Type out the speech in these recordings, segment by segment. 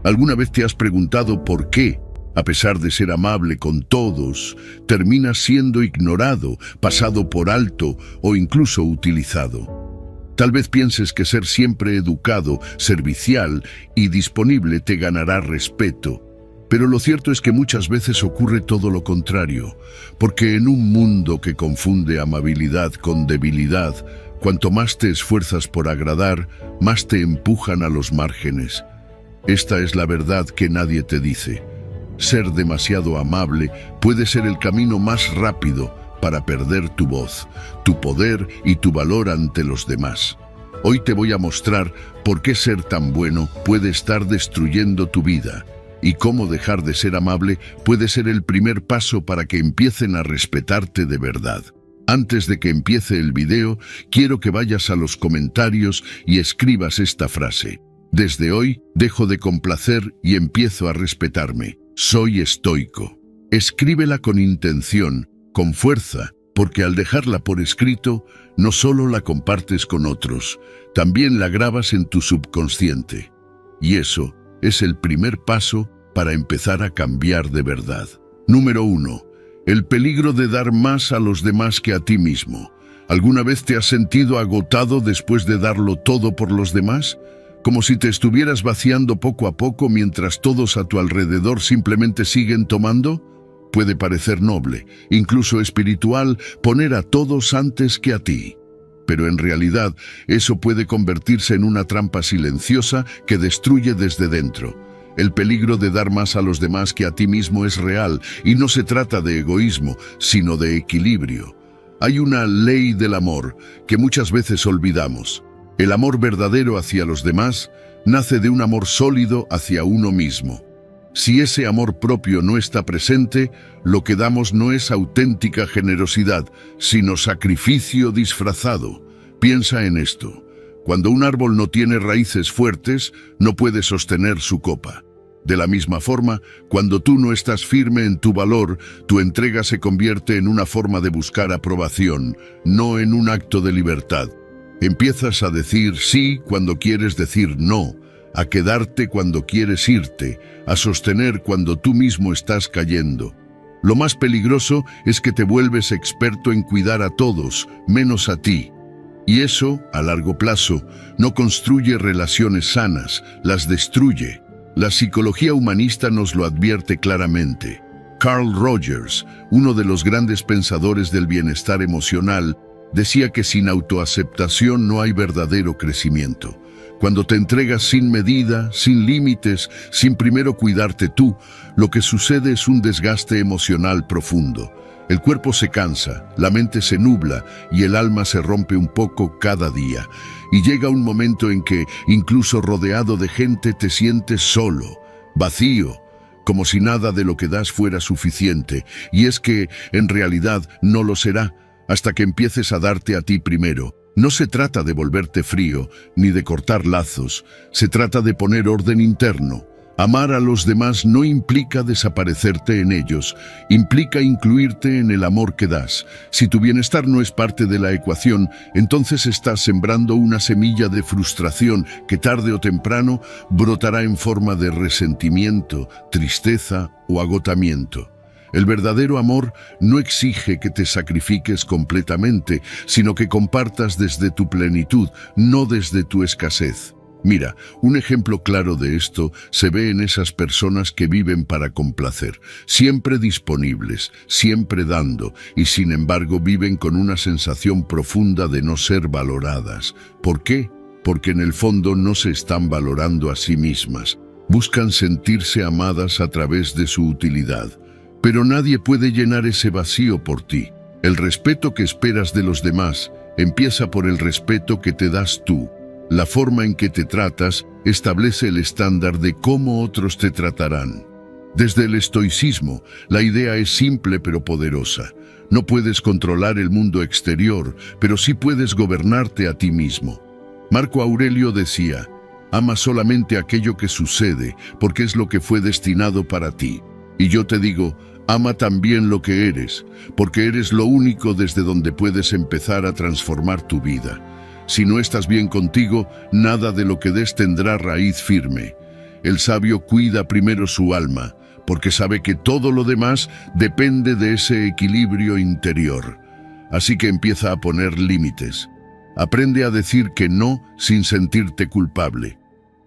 ¿Alguna vez te has preguntado por qué, a pesar de ser amable con todos, terminas siendo ignorado, pasado por alto o incluso utilizado? Tal vez pienses que ser siempre educado, servicial y disponible te ganará respeto, pero lo cierto es que muchas veces ocurre todo lo contrario, porque en un mundo que confunde amabilidad con debilidad, cuanto más te esfuerzas por agradar, más te empujan a los márgenes. Esta es la verdad que nadie te dice. Ser demasiado amable puede ser el camino más rápido para perder tu voz, tu poder y tu valor ante los demás. Hoy te voy a mostrar por qué ser tan bueno puede estar destruyendo tu vida y cómo dejar de ser amable puede ser el primer paso para que empiecen a respetarte de verdad. Antes de que empiece el video, quiero que vayas a los comentarios y escribas esta frase. Desde hoy, dejo de complacer y empiezo a respetarme. Soy estoico. Escríbela con intención, con fuerza, porque al dejarla por escrito, no solo la compartes con otros, también la grabas en tu subconsciente. Y eso es el primer paso para empezar a cambiar de verdad. Número 1. El peligro de dar más a los demás que a ti mismo. ¿Alguna vez te has sentido agotado después de darlo todo por los demás? Como si te estuvieras vaciando poco a poco mientras todos a tu alrededor simplemente siguen tomando. Puede parecer noble, incluso espiritual, poner a todos antes que a ti. Pero en realidad, eso puede convertirse en una trampa silenciosa que destruye desde dentro. El peligro de dar más a los demás que a ti mismo es real, y no se trata de egoísmo, sino de equilibrio. Hay una ley del amor que muchas veces olvidamos. El amor verdadero hacia los demás nace de un amor sólido hacia uno mismo. Si ese amor propio no está presente, lo que damos no es auténtica generosidad, sino sacrificio disfrazado. Piensa en esto. Cuando un árbol no tiene raíces fuertes, no puede sostener su copa. De la misma forma, cuando tú no estás firme en tu valor, tu entrega se convierte en una forma de buscar aprobación, no en un acto de libertad. Empiezas a decir sí cuando quieres decir no, a quedarte cuando quieres irte, a sostener cuando tú mismo estás cayendo. Lo más peligroso es que te vuelves experto en cuidar a todos, menos a ti. Y eso, a largo plazo, no construye relaciones sanas, las destruye. La psicología humanista nos lo advierte claramente. Carl Rogers, uno de los grandes pensadores del bienestar emocional, decía que sin autoaceptación no hay verdadero crecimiento. Cuando te entregas sin medida, sin límites, sin primero cuidarte tú, lo que sucede es un desgaste emocional profundo. El cuerpo se cansa, la mente se nubla y el alma se rompe un poco cada día. Y llega un momento en que, incluso rodeado de gente, te sientes solo, vacío, como si nada de lo que das fuera suficiente. Y es que, en realidad, no lo será, hasta que empieces a darte a ti primero. No se trata de volverte frío, ni de cortar lazos, se trata de poner orden interno. Amar a los demás no implica desaparecerte en ellos, implica incluirte en el amor que das. Si tu bienestar no es parte de la ecuación, entonces estás sembrando una semilla de frustración que tarde o temprano brotará en forma de resentimiento, tristeza o agotamiento. El verdadero amor no exige que te sacrifiques completamente, sino que compartas desde tu plenitud, no desde tu escasez. Mira, un ejemplo claro de esto se ve en esas personas que viven para complacer, siempre disponibles, siempre dando, y sin embargo viven con una sensación profunda de no ser valoradas. ¿Por qué? Porque en el fondo no se están valorando a sí mismas. Buscan sentirse amadas a través de su utilidad. Pero nadie puede llenar ese vacío por ti. El respeto que esperas de los demás empieza por el respeto que te das tú. La forma en que te tratas establece el estándar de cómo otros te tratarán. Desde el estoicismo, la idea es simple pero poderosa. No puedes controlar el mundo exterior, pero sí puedes gobernarte a ti mismo. Marco Aurelio decía, ama solamente aquello que sucede, porque es lo que fue destinado para ti. Y yo te digo, ama también lo que eres, porque eres lo único desde donde puedes empezar a transformar tu vida. Si no estás bien contigo, nada de lo que des tendrá raíz firme. El sabio cuida primero su alma, porque sabe que todo lo demás depende de ese equilibrio interior. Así que empieza a poner límites. Aprende a decir que no sin sentirte culpable.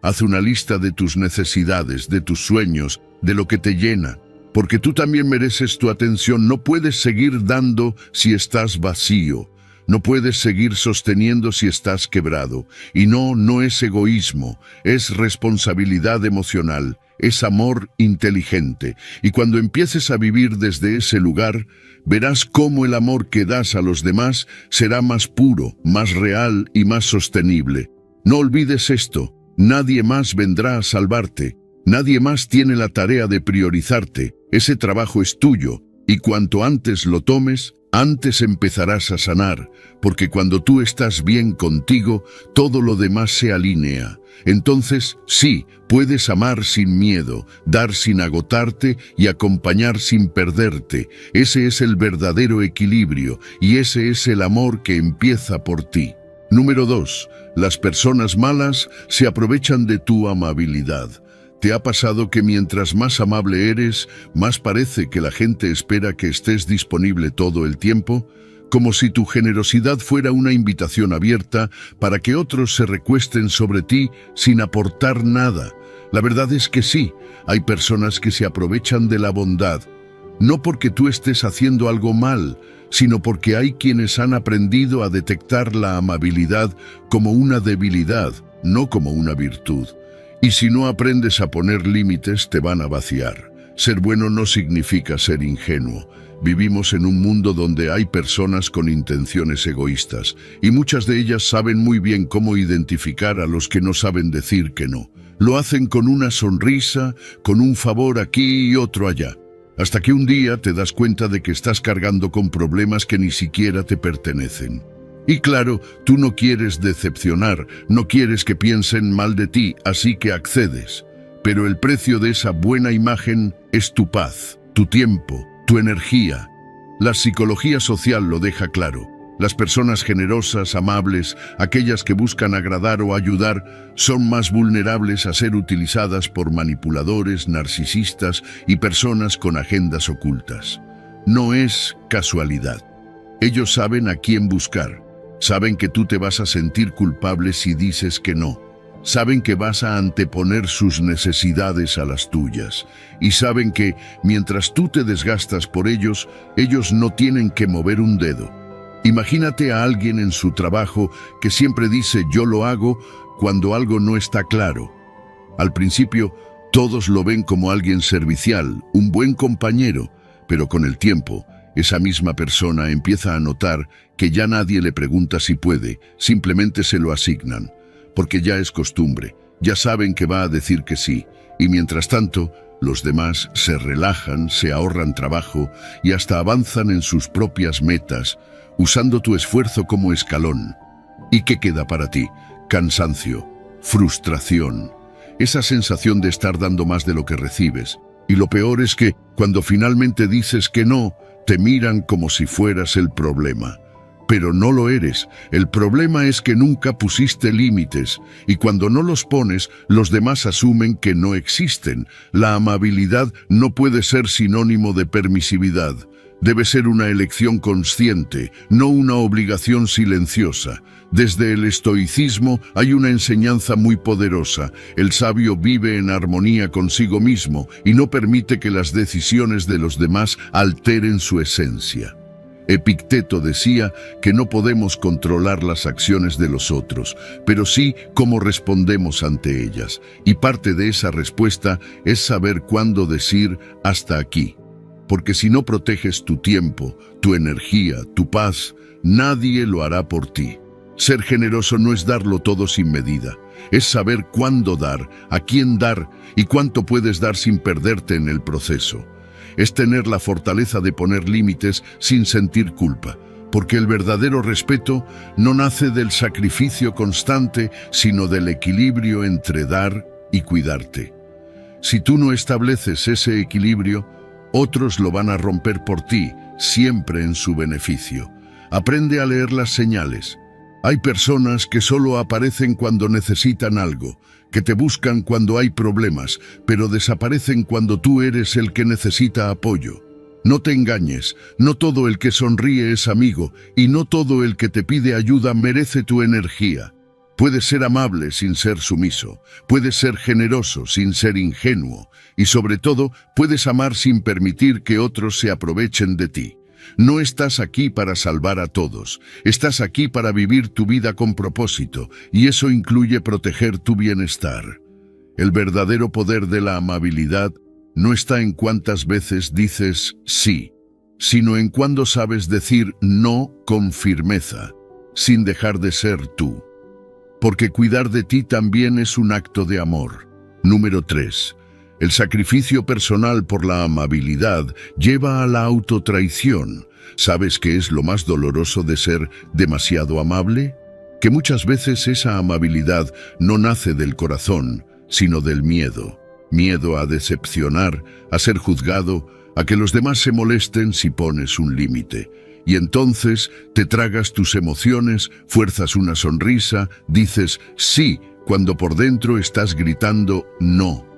Haz una lista de tus necesidades, de tus sueños, de lo que te llena, porque tú también mereces tu atención. No puedes seguir dando si estás vacío. No puedes seguir sosteniendo si estás quebrado. Y no es egoísmo, es responsabilidad emocional, es amor inteligente. Y cuando empieces a vivir desde ese lugar, verás cómo el amor que das a los demás será más puro, más real y más sostenible. No olvides esto, nadie más vendrá a salvarte, nadie más tiene la tarea de priorizarte, ese trabajo es tuyo, y cuanto antes lo tomes, antes empezarás a sanar, porque cuando tú estás bien contigo, todo lo demás se alinea. Entonces, sí, puedes amar sin miedo, dar sin agotarte y acompañar sin perderte. Ese es el verdadero equilibrio y ese es el amor que empieza por ti. Número 2. Las personas malas se aprovechan de tu amabilidad. ¿Te ha pasado que mientras más amable eres, más parece que la gente espera que estés disponible todo el tiempo? Como si tu generosidad fuera una invitación abierta para que otros se recuesten sobre ti sin aportar nada. La verdad es que sí, hay personas que se aprovechan de la bondad, no porque tú estés haciendo algo mal, sino porque hay quienes han aprendido a detectar la amabilidad como una debilidad, no como una virtud. Y si no aprendes a poner límites, te van a vaciar. Ser bueno no significa ser ingenuo. Vivimos en un mundo donde hay personas con intenciones egoístas, y muchas de ellas saben muy bien cómo identificar a los que no saben decir que no. Lo hacen con una sonrisa, con un favor aquí y otro allá, hasta que un día te das cuenta de que estás cargando con problemas que ni siquiera te pertenecen. Y claro, tú no quieres decepcionar, no quieres que piensen mal de ti, así que accedes. Pero el precio de esa buena imagen es tu paz, tu tiempo, tu energía. La psicología social lo deja claro. Las personas generosas, amables, aquellas que buscan agradar o ayudar, son más vulnerables a ser utilizadas por manipuladores, narcisistas y personas con agendas ocultas. No es casualidad. Ellos saben a quién buscar. Saben que tú te vas a sentir culpable si dices que no. Saben que vas a anteponer sus necesidades a las tuyas. Y saben que, mientras tú te desgastas por ellos, ellos no tienen que mover un dedo. Imagínate a alguien en su trabajo que siempre dice yo lo hago cuando algo no está claro. Al principio, todos lo ven como alguien servicial, un buen compañero, pero con el tiempo, esa misma persona empieza a notar que ya nadie le pregunta si puede, simplemente se lo asignan, porque ya es costumbre, ya saben que va a decir que sí, y mientras tanto, los demás se relajan, se ahorran trabajo y hasta avanzan en sus propias metas, usando tu esfuerzo como escalón. ¿Y qué queda para ti? Cansancio, frustración, esa sensación de estar dando más de lo que recibes. Y lo peor es que, cuando finalmente dices que no, te miran como si fueras el problema. Pero no lo eres. El problema es que nunca pusiste límites, y cuando no los pones, los demás asumen que no existen. La amabilidad no puede ser sinónimo de permisividad. Debe ser una elección consciente, no una obligación silenciosa. Desde el estoicismo hay una enseñanza muy poderosa. El sabio vive en armonía consigo mismo y no permite que las decisiones de los demás alteren su esencia. Epicteto decía que no podemos controlar las acciones de los otros, pero sí cómo respondemos ante ellas. Y parte de esa respuesta es saber cuándo decir hasta aquí. Porque si no proteges tu tiempo, tu energía, tu paz, nadie lo hará por ti. Ser generoso no es darlo todo sin medida, es saber cuándo dar, a quién dar y cuánto puedes dar sin perderte en el proceso. Es tener la fortaleza de poner límites sin sentir culpa, porque el verdadero respeto no nace del sacrificio constante, sino del equilibrio entre dar y cuidarte. Si tú no estableces ese equilibrio, otros lo van a romper por ti, siempre en su beneficio. Aprende a leer las señales. Hay personas que solo aparecen cuando necesitan algo, que te buscan cuando hay problemas, pero desaparecen cuando tú eres el que necesita apoyo. No te engañes, no todo el que sonríe es amigo, y no todo el que te pide ayuda merece tu energía. Puedes ser amable sin ser sumiso, puedes ser generoso sin ser ingenuo, y sobre todo, puedes amar sin permitir que otros se aprovechen de ti. No estás aquí para salvar a todos, estás aquí para vivir tu vida con propósito, y eso incluye proteger tu bienestar. El verdadero poder de la amabilidad no está en cuántas veces dices sí, sino en cuándo sabes decir no con firmeza, sin dejar de ser tú. Porque cuidar de ti también es un acto de amor. Número 3. El sacrificio personal por la amabilidad lleva a la autotraición. ¿Sabes qué es lo más doloroso de ser demasiado amable? Que muchas veces esa amabilidad no nace del corazón, sino del miedo. Miedo a decepcionar, a ser juzgado, a que los demás se molesten si pones un límite. Y entonces te tragas tus emociones, fuerzas una sonrisa, dices sí, cuando por dentro estás gritando no.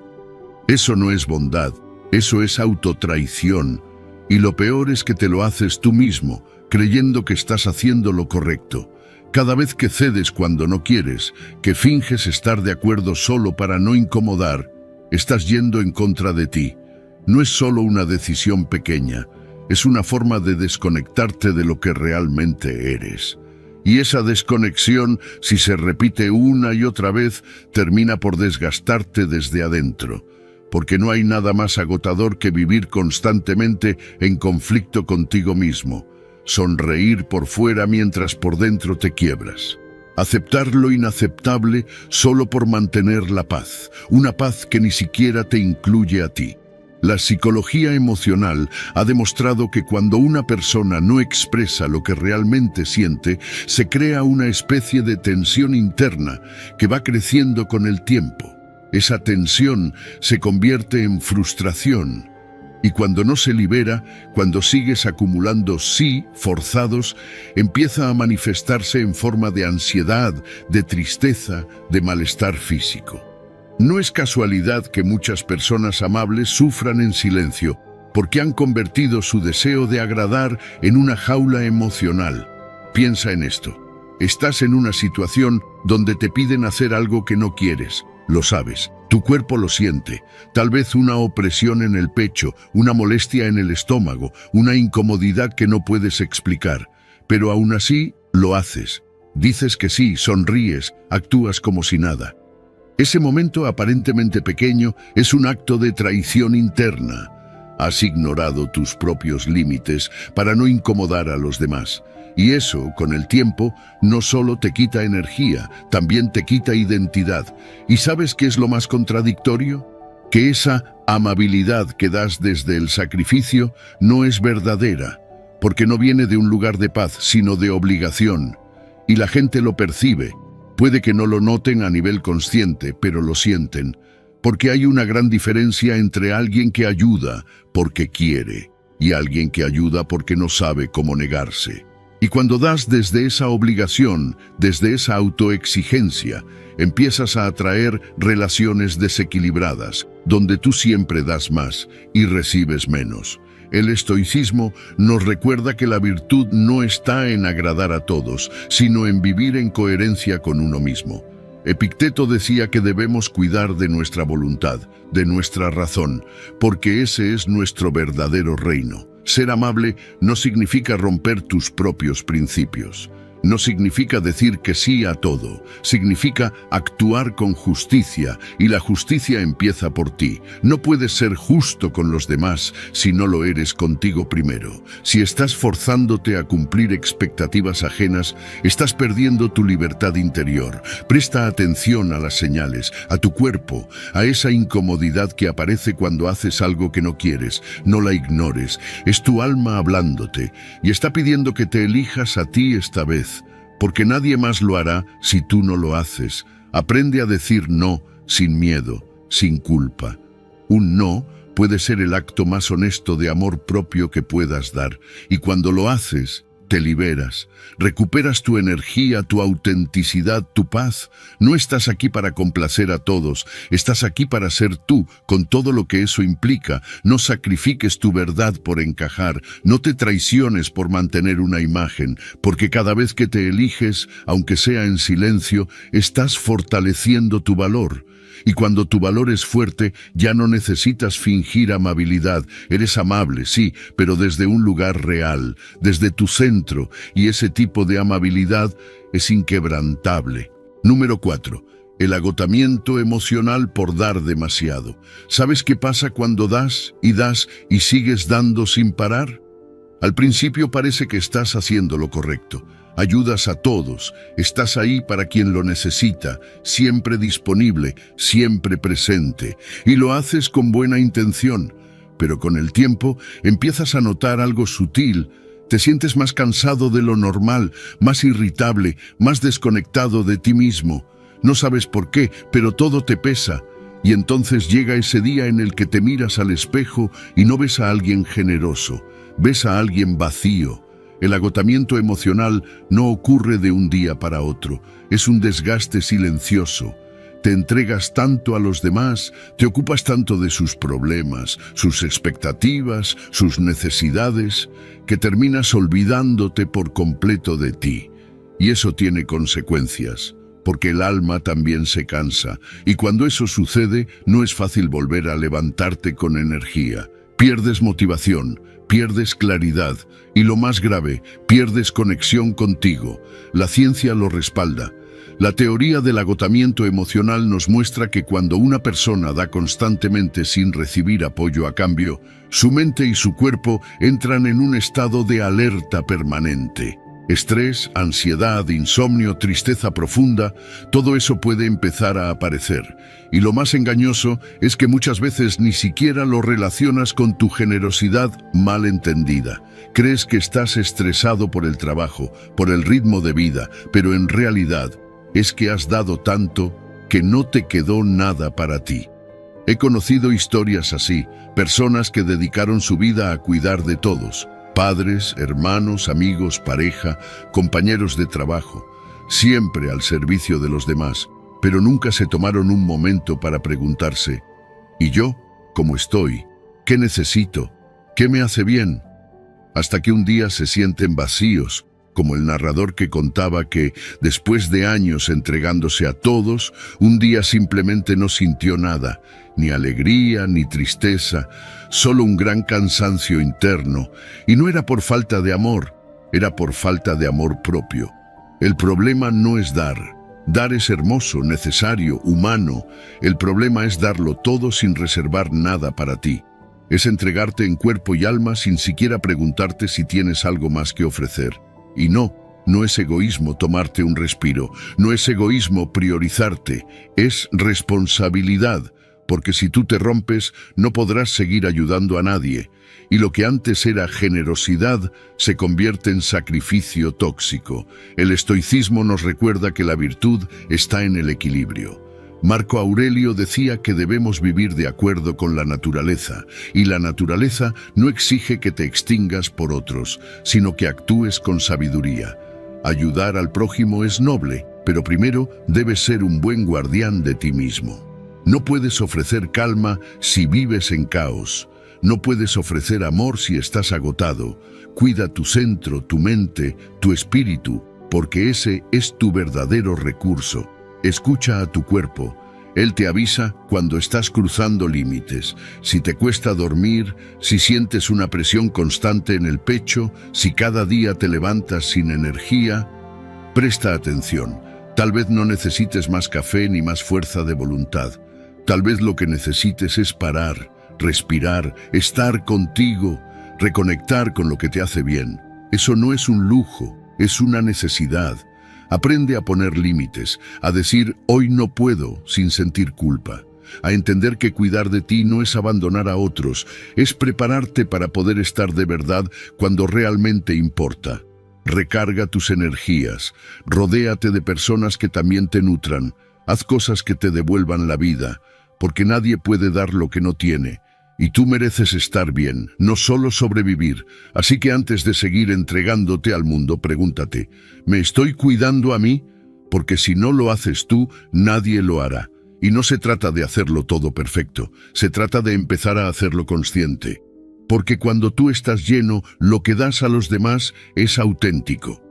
Eso no es bondad, eso es autotraición. Y lo peor es que te lo haces tú mismo, creyendo que estás haciendo lo correcto. Cada vez que cedes cuando no quieres, que finges estar de acuerdo solo para no incomodar, estás yendo en contra de ti. No es solo una decisión pequeña, es una forma de desconectarte de lo que realmente eres. Y esa desconexión, si se repite una y otra vez, termina por desgastarte desde adentro. Porque no hay nada más agotador que vivir constantemente en conflicto contigo mismo. Sonreír por fuera mientras por dentro te quiebras. Aceptar lo inaceptable solo por mantener la paz, una paz que ni siquiera te incluye a ti. La psicología emocional ha demostrado que cuando una persona no expresa lo que realmente siente, se crea una especie de tensión interna que va creciendo con el tiempo. Esa tensión se convierte en frustración. Y cuando no se libera, cuando sigues acumulando sí forzados, empieza a manifestarse en forma de ansiedad, de tristeza, de malestar físico. No es casualidad que muchas personas amables sufran en silencio, porque han convertido su deseo de agradar en una jaula emocional. Piensa en esto. Estás en una situación donde te piden hacer algo que no quieres. Lo sabes, tu cuerpo lo siente, tal vez una opresión en el pecho, una molestia en el estómago, una incomodidad que no puedes explicar, pero aún así lo haces. Dices que sí, sonríes, actúas como si nada. Ese momento aparentemente pequeño es un acto de traición interna. Has ignorado tus propios límites para no incomodar a los demás. Y eso, con el tiempo, no solo te quita energía, también te quita identidad. ¿Y sabes qué es lo más contradictorio? Que esa amabilidad que das desde el sacrificio no es verdadera, porque no viene de un lugar de paz, sino de obligación. Y la gente lo percibe. Puede que no lo noten a nivel consciente, pero lo sienten. Porque hay una gran diferencia entre alguien que ayuda porque quiere y alguien que ayuda porque no sabe cómo negarse. Y cuando das desde esa obligación, desde esa autoexigencia, empiezas a atraer relaciones desequilibradas, donde tú siempre das más y recibes menos. El estoicismo nos recuerda que la virtud no está en agradar a todos, sino en vivir en coherencia con uno mismo. Epicteto decía que debemos cuidar de nuestra voluntad, de nuestra razón, porque ese es nuestro verdadero reino. Ser amable no significa romper tus propios principios. No significa decir que sí a todo, significa actuar con justicia, y la justicia empieza por ti. No puedes ser justo con los demás si no lo eres contigo primero. Si estás forzándote a cumplir expectativas ajenas, estás perdiendo tu libertad interior. Presta atención a las señales, a tu cuerpo, a esa incomodidad que aparece cuando haces algo que no quieres. No la ignores, es tu alma hablándote, y está pidiendo que te elijas a ti esta vez. Porque nadie más lo hará si tú no lo haces. Aprende a decir no sin miedo, sin culpa. Un no puede ser el acto más honesto de amor propio que puedas dar. Y cuando lo haces, Te liberas, recuperas tu energía, tu autenticidad, tu paz. No estás aquí para complacer a todos, estás aquí para ser tú, con todo lo que eso implica. No sacrifiques tu verdad por encajar, no te traiciones por mantener una imagen, porque cada vez que te eliges, aunque sea en silencio, estás fortaleciendo tu valor. Y cuando tu valor es fuerte, ya no necesitas fingir amabilidad. Eres amable, sí, pero desde un lugar real, desde tu centro, y ese tipo de amabilidad es inquebrantable. Número 4. El agotamiento emocional por dar demasiado. ¿Sabes qué pasa cuando das y sigues dando sin parar? Al principio parece que estás haciendo lo correcto. Ayudas a todos, estás ahí para quien lo necesita, siempre disponible, siempre presente, y lo haces con buena intención. Pero con el tiempo empiezas a notar algo sutil, te sientes más cansado de lo normal, más irritable, más desconectado de ti mismo. No sabes por qué, pero todo te pesa. Y entonces llega ese día en el que te miras al espejo y no ves a alguien generoso, ves a alguien vacío. El agotamiento emocional no ocurre de un día para otro, es un desgaste silencioso. Te entregas tanto a los demás, te ocupas tanto de sus problemas, sus expectativas, sus necesidades, que terminas olvidándote por completo de ti. Y eso tiene consecuencias, porque el alma también se cansa, y cuando eso sucede, no es fácil volver a levantarte con energía. Pierdes motivación, pierdes claridad y lo más grave, pierdes conexión contigo. La ciencia lo respalda. La teoría del agotamiento emocional nos muestra que cuando una persona da constantemente sin recibir apoyo a cambio, su mente y su cuerpo entran en un estado de alerta permanente. Estrés, ansiedad, insomnio, tristeza profunda, todo eso puede empezar a aparecer. Y lo más engañoso es que muchas veces ni siquiera lo relacionas con tu generosidad mal entendida. Crees que estás estresado por el trabajo, por el ritmo de vida, pero en realidad es que has dado tanto que no te quedó nada para ti. He conocido historias así, personas que dedicaron su vida a cuidar de todos. Padres, hermanos, amigos, pareja, compañeros de trabajo, siempre al servicio de los demás, pero nunca se tomaron un momento para preguntarse, ¿y yo? ¿Cómo estoy? ¿Qué necesito? ¿Qué me hace bien? Hasta que un día se sienten vacíos, como el narrador que contaba que, después de años entregándose a todos, un día simplemente no sintió nada, ni alegría, ni tristeza, solo un gran cansancio interno, y no era por falta de amor, era por falta de amor propio. El problema no es dar. Dar es hermoso, necesario, humano. El problema es darlo todo sin reservar nada para ti. Es entregarte en cuerpo y alma sin siquiera preguntarte si tienes algo más que ofrecer. Y no es egoísmo tomarte un respiro, no es egoísmo priorizarte, es responsabilidad. Porque si tú te rompes, no podrás seguir ayudando a nadie, y lo que antes era generosidad se convierte en sacrificio tóxico. El estoicismo nos recuerda que la virtud está en el equilibrio. Marco Aurelio decía que debemos vivir de acuerdo con la naturaleza, y la naturaleza no exige que te extingas por otros, sino que actúes con sabiduría. Ayudar al prójimo es noble, pero primero debes ser un buen guardián de ti mismo. No puedes ofrecer calma si vives en caos. No puedes ofrecer amor si estás agotado. Cuida tu centro, tu mente, tu espíritu, porque ese es tu verdadero recurso. Escucha a tu cuerpo. Él te avisa cuando estás cruzando límites. Si te cuesta dormir, si sientes una presión constante en el pecho, si cada día te levantas sin energía, presta atención. Tal vez no necesites más café ni más fuerza de voluntad. Tal vez lo que necesites es parar, respirar, estar contigo, reconectar con lo que te hace bien. Eso no es un lujo, es una necesidad. Aprende a poner límites, a decir hoy no puedo sin sentir culpa, a entender que cuidar de ti no es abandonar a otros, es prepararte para poder estar de verdad cuando realmente importa. Recarga tus energías, rodéate de personas que también te nutran, haz cosas que te devuelvan la vida, porque nadie puede dar lo que no tiene. Y tú mereces estar bien, no solo sobrevivir. Así que antes de seguir entregándote al mundo, pregúntate, ¿me estoy cuidando a mí? Porque si no lo haces tú, nadie lo hará. Y no se trata de hacerlo todo perfecto, se trata de empezar a hacerlo consciente. Porque cuando tú estás lleno, lo que das a los demás es auténtico,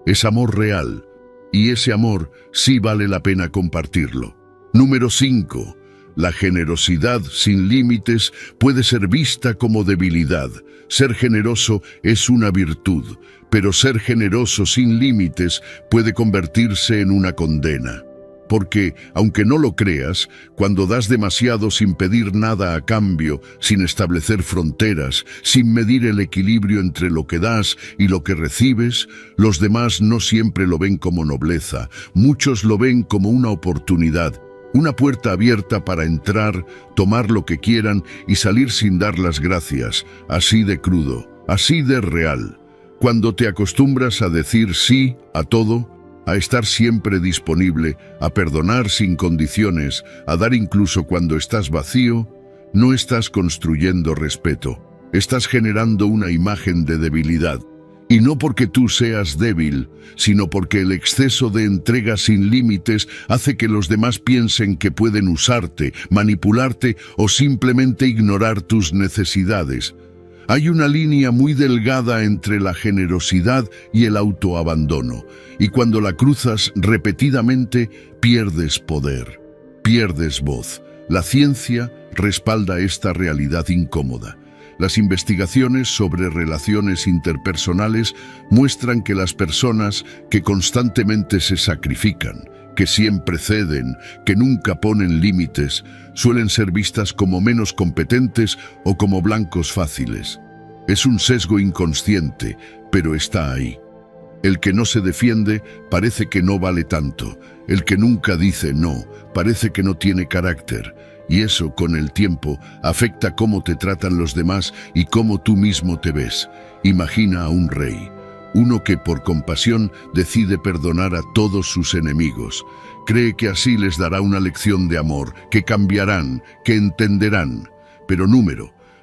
es amor real. Y ese amor sí vale la pena compartirlo. Número 5. La generosidad sin límites puede ser vista como debilidad. Ser generoso es una virtud, pero ser generoso sin límites puede convertirse en una condena. Porque, aunque no lo creas, cuando das demasiado sin pedir nada a cambio, sin establecer fronteras, sin medir el equilibrio entre lo que das y lo que recibes, los demás no siempre lo ven como nobleza, muchos lo ven como una oportunidad. Una puerta abierta para entrar, tomar lo que quieran y salir sin dar las gracias, así de crudo, así de real. Cuando te acostumbras a decir sí a todo, a estar siempre disponible, a perdonar sin condiciones, a dar incluso cuando estás vacío, no estás construyendo respeto, estás generando una imagen de debilidad. Y no porque tú seas débil, sino porque el exceso de entrega sin límites hace que los demás piensen que pueden usarte, manipularte o simplemente ignorar tus necesidades. Hay una línea muy delgada entre la generosidad y el autoabandono, y cuando la cruzas repetidamente, pierdes poder, pierdes voz. La ciencia respalda esta realidad incómoda. Las investigaciones sobre relaciones interpersonales muestran que las personas que constantemente se sacrifican, que siempre ceden, que nunca ponen límites, suelen ser vistas como menos competentes o como blancos fáciles. Es un sesgo inconsciente, pero está ahí. El que no se defiende parece que no vale tanto. El que nunca dice no parece que no tiene carácter. Y eso, con el tiempo, afecta cómo te tratan los demás y cómo tú mismo te ves. Imagina a un rey, uno que por compasión decide perdonar a todos sus enemigos. Cree que así les dará una lección de amor, que cambiarán, que entenderán. Pero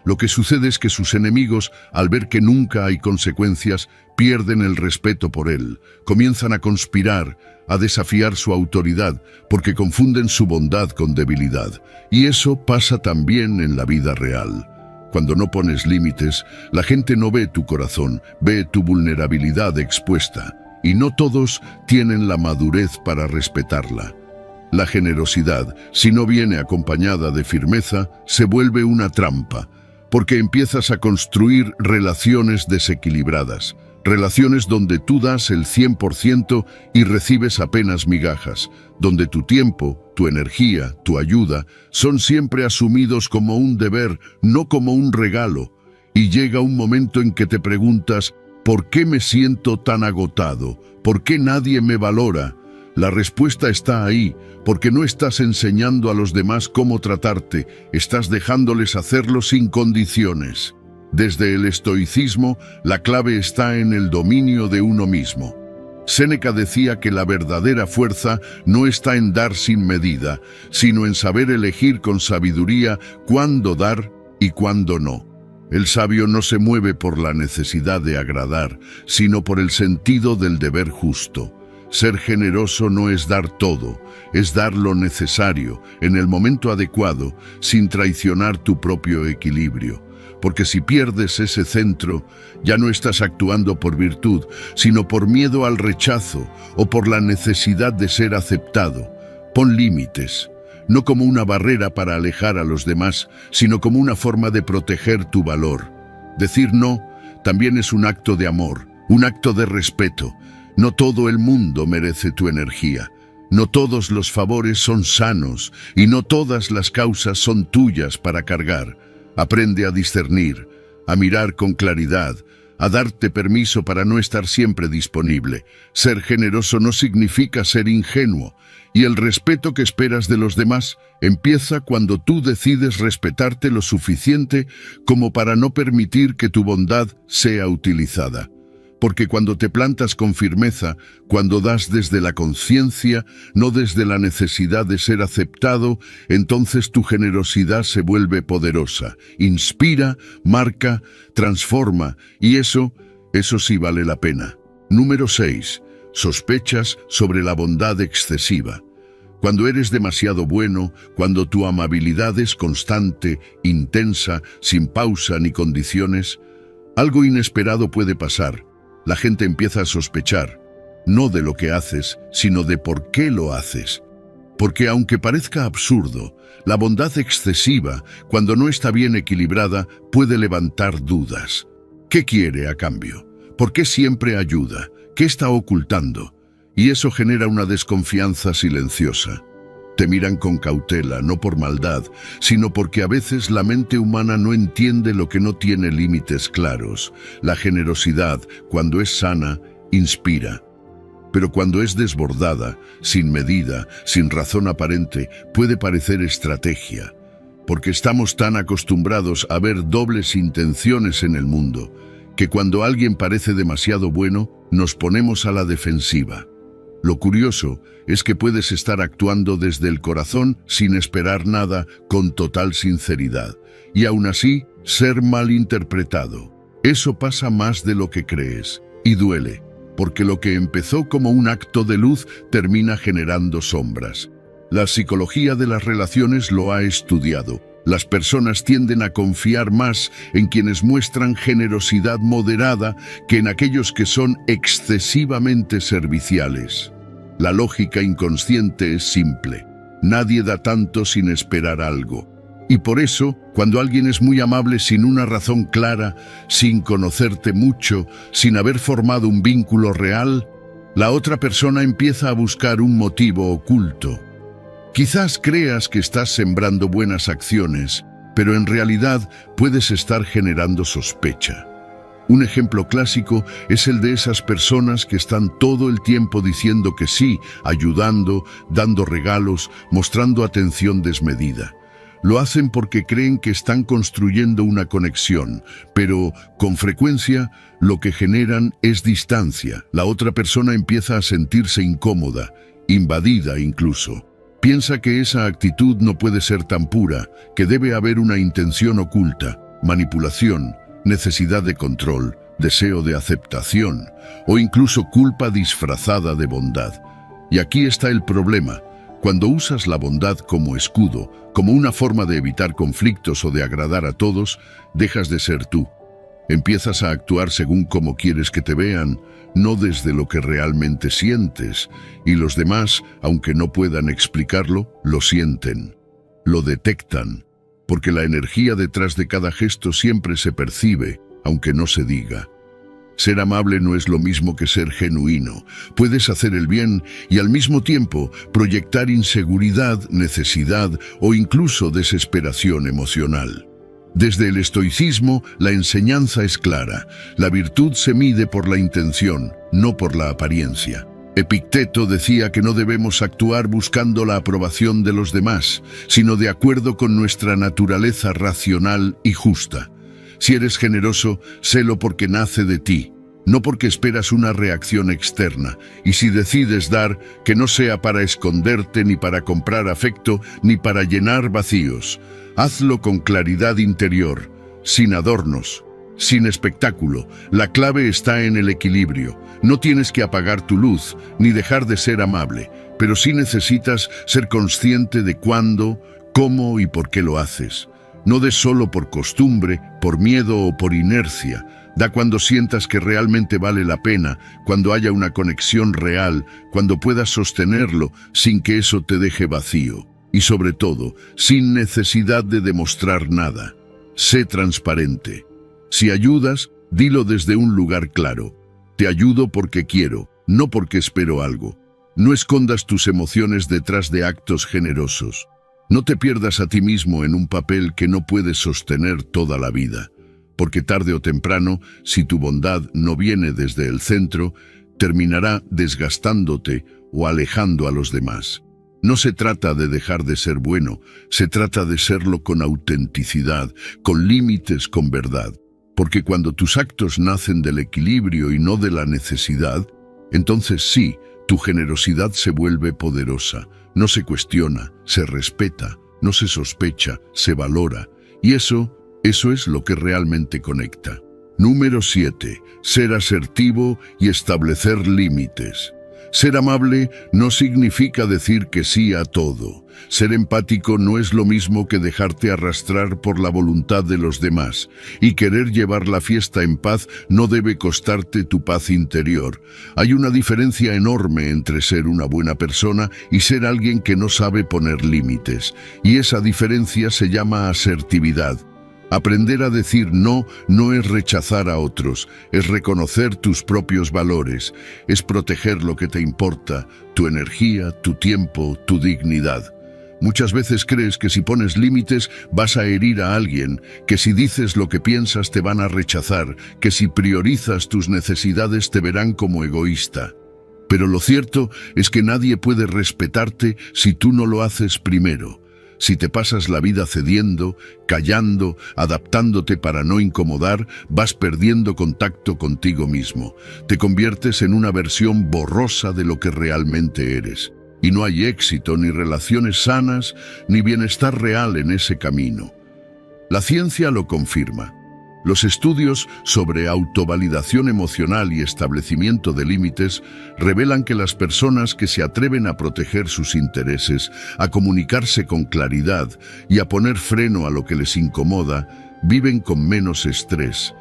lo que sucede es que sus enemigos, al ver que nunca hay consecuencias, pierden el respeto por él, comienzan a conspirar, a desafiar su autoridad, porque confunden su bondad con debilidad. Y eso pasa también en la vida real. Cuando no pones límites, la gente no ve tu corazón, ve tu vulnerabilidad expuesta, y no todos tienen la madurez para respetarla. La generosidad, si no viene acompañada de firmeza, se vuelve una trampa, porque empiezas a construir relaciones desequilibradas, relaciones donde tú das el 100% y recibes apenas migajas, donde tu tiempo, tu energía, tu ayuda son siempre asumidos como un deber, no como un regalo. Y llega un momento en que te preguntas, ¿por qué me siento tan agotado? ¿Por qué nadie me valora? La respuesta está ahí, porque no estás enseñando a los demás cómo tratarte, estás dejándoles hacerlo sin condiciones. Desde el estoicismo, la clave está en el dominio de uno mismo. Séneca decía que la verdadera fuerza no está en dar sin medida, sino en saber elegir con sabiduría cuándo dar y cuándo no. El sabio no se mueve por la necesidad de agradar, sino por el sentido del deber justo. Ser generoso no es dar todo, es dar lo necesario, en el momento adecuado, sin traicionar tu propio equilibrio. Porque si pierdes ese centro, ya no estás actuando por virtud, sino por miedo al rechazo o por la necesidad de ser aceptado. Pon límites, no como una barrera para alejar a los demás, sino como una forma de proteger tu valor. Decir no también es un acto de amor, un acto de respeto. No todo el mundo merece tu energía. No todos los favores son sanos y no todas las causas son tuyas para cargar. Aprende a discernir, a mirar con claridad, a darte permiso para no estar siempre disponible. Ser generoso no significa ser ingenuo, y el respeto que esperas de los demás empieza cuando tú decides respetarte lo suficiente como para no permitir que tu bondad sea utilizada. Porque cuando te plantas con firmeza, cuando das desde la conciencia, no desde la necesidad de ser aceptado, entonces tu generosidad se vuelve poderosa, inspira, marca, transforma, y eso sí vale la pena. Número 6. Sospechas sobre la bondad excesiva. Cuando eres demasiado bueno, cuando tu amabilidad es constante, intensa, sin pausa ni condiciones, algo inesperado puede pasar. La gente empieza a sospechar, no de lo que haces, sino de por qué lo haces. Porque aunque parezca absurdo, la bondad excesiva, cuando no está bien equilibrada, puede levantar dudas. ¿Qué quiere a cambio? ¿Por qué siempre ayuda? ¿Qué está ocultando? Y eso genera una desconfianza silenciosa. Te miran con cautela, no por maldad, sino porque a veces la mente humana no entiende lo que no tiene límites claros. La generosidad, cuando es sana, inspira. Pero cuando es desbordada, sin medida, sin razón aparente, puede parecer estrategia. Porque estamos tan acostumbrados a ver dobles intenciones en el mundo, que cuando alguien parece demasiado bueno, nos ponemos a la defensiva. Lo curioso es que puedes estar actuando desde el corazón sin esperar nada, con total sinceridad, y aún así ser malinterpretado. Eso pasa más de lo que crees, y duele, porque lo que empezó como un acto de luz termina generando sombras. La psicología de las relaciones lo ha estudiado. Las personas tienden a confiar más en quienes muestran generosidad moderada que en aquellos que son excesivamente serviciales. La lógica inconsciente es simple. Nadie da tanto sin esperar algo. Y por eso, cuando alguien es muy amable sin una razón clara, sin conocerte mucho, sin haber formado un vínculo real, la otra persona empieza a buscar un motivo oculto. Quizás creas que estás sembrando buenas acciones, pero en realidad puedes estar generando sospecha. Un ejemplo clásico es el de esas personas que están todo el tiempo diciendo que sí, ayudando, dando regalos, mostrando atención desmedida. Lo hacen porque creen que están construyendo una conexión, pero con frecuencia lo que generan es distancia. La otra persona empieza a sentirse incómoda, invadida incluso. Piensa que esa actitud no puede ser tan pura, que debe haber una intención oculta, manipulación, necesidad de control, deseo de aceptación o incluso culpa disfrazada de bondad. Y aquí está el problema. Cuando usas la bondad como escudo, como una forma de evitar conflictos o de agradar a todos, dejas de ser tú. Empiezas a actuar según cómo quieres que te vean, no desde lo que realmente sientes, y los demás, aunque no puedan explicarlo, lo sienten, lo detectan, porque la energía detrás de cada gesto siempre se percibe, aunque no se diga. Ser amable no es lo mismo que ser genuino. Puedes hacer el bien y al mismo tiempo proyectar inseguridad, necesidad o incluso desesperación emocional. Desde el estoicismo, la enseñanza es clara. La virtud se mide por la intención, no por la apariencia. Epicteto decía que no debemos actuar buscando la aprobación de los demás, sino de acuerdo con nuestra naturaleza racional y justa. Si eres generoso, sélo porque nace de ti, no porque esperas una reacción externa. Y si decides dar, que no sea para esconderte, ni para comprar afecto, ni para llenar vacíos. Hazlo con claridad interior, sin adornos, sin espectáculo. La clave está en el equilibrio. No tienes que apagar tu luz, ni dejar de ser amable, pero sí necesitas ser consciente de cuándo, cómo y por qué lo haces. No des solo por costumbre, por miedo o por inercia. Da cuando sientas que realmente vale la pena, cuando haya una conexión real, cuando puedas sostenerlo sin que eso te deje vacío. Y sobre todo, sin necesidad de demostrar nada. Sé transparente. Si ayudas, dilo desde un lugar claro. Te ayudo porque quiero, no porque espero algo. No escondas tus emociones detrás de actos generosos. No te pierdas a ti mismo en un papel que no puedes sostener toda la vida. Porque tarde o temprano, si tu bondad no viene desde el centro, terminará desgastándote o alejando a los demás. No se trata de dejar de ser bueno, se trata de serlo con autenticidad, con límites, con verdad. Porque cuando tus actos nacen del equilibrio y no de la necesidad, entonces sí, tu generosidad se vuelve poderosa. No se cuestiona, se respeta, no se sospecha, se valora. Y eso es lo que realmente conecta. Número 7. Ser asertivo y establecer límites. Ser amable no significa decir que sí a todo. Ser empático no es lo mismo que dejarte arrastrar por la voluntad de los demás. Y querer llevar la fiesta en paz no debe costarte tu paz interior. Hay una diferencia enorme entre ser una buena persona y ser alguien que no sabe poner límites. Y esa diferencia se llama asertividad. Aprender a decir no es rechazar a otros, es reconocer tus propios valores, es proteger lo que te importa, tu energía, tu tiempo, tu dignidad. Muchas veces crees que si pones límites vas a herir a alguien, que si dices lo que piensas te van a rechazar, que si priorizas tus necesidades te verán como egoísta. Pero lo cierto es que nadie puede respetarte si tú no lo haces primero. Si te pasas la vida cediendo, callando, adaptándote para no incomodar, vas perdiendo contacto contigo mismo. Te conviertes en una versión borrosa de lo que realmente eres. Y no hay éxito, ni relaciones sanas, ni bienestar real en ese camino. La ciencia lo confirma. Los estudios sobre autovalidación emocional y establecimiento de límites revelan que las personas que se atreven a proteger sus intereses, a comunicarse con claridad y a poner freno a lo que les incomoda, viven con menos estrés.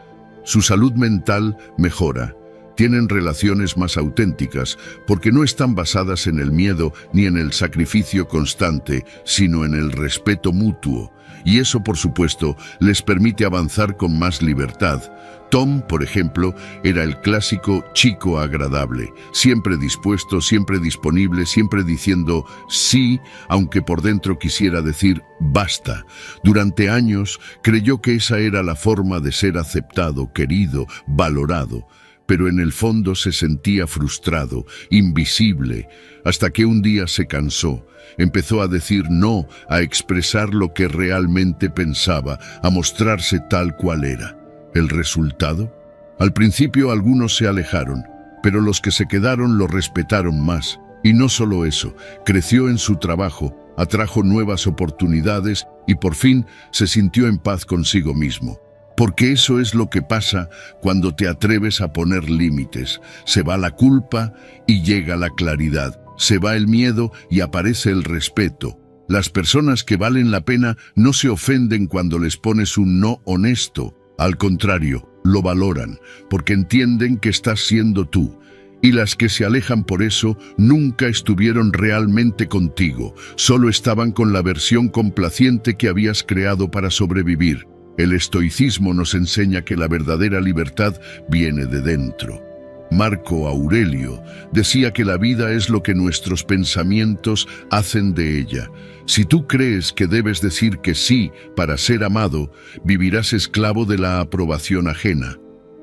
Su salud mental mejora. Tienen relaciones más auténticas porque no están basadas en el miedo ni en el sacrificio constante, sino en el respeto mutuo. Y eso, por supuesto, les permite avanzar con más libertad. Tom, por ejemplo, era el clásico chico agradable, siempre dispuesto, siempre disponible, siempre diciendo sí, aunque por dentro quisiera decir basta. Durante años creyó que esa era la forma de ser aceptado, querido, valorado. Pero en el fondo se sentía frustrado, invisible, hasta que un día se cansó. Empezó a decir no, a expresar lo que realmente pensaba, a mostrarse tal cual era. ¿El resultado? Al principio algunos se alejaron, pero los que se quedaron lo respetaron más. Y no solo eso, creció en su trabajo, atrajo nuevas oportunidades y por fin se sintió en paz consigo mismo. Porque eso es lo que pasa cuando te atreves a poner límites. Se va la culpa y llega la claridad. Se va el miedo y aparece el respeto. Las personas que valen la pena no se ofenden cuando les pones un no honesto. Al contrario, lo valoran, porque entienden que estás siendo tú. Y las que se alejan por eso nunca estuvieron realmente contigo. Solo estaban con la versión complaciente que habías creado para sobrevivir. El estoicismo nos enseña que la verdadera libertad viene de dentro. Marco Aurelio decía que la vida es lo que nuestros pensamientos hacen de ella. Si tú crees que debes decir que sí para ser amado, vivirás esclavo de la aprobación ajena.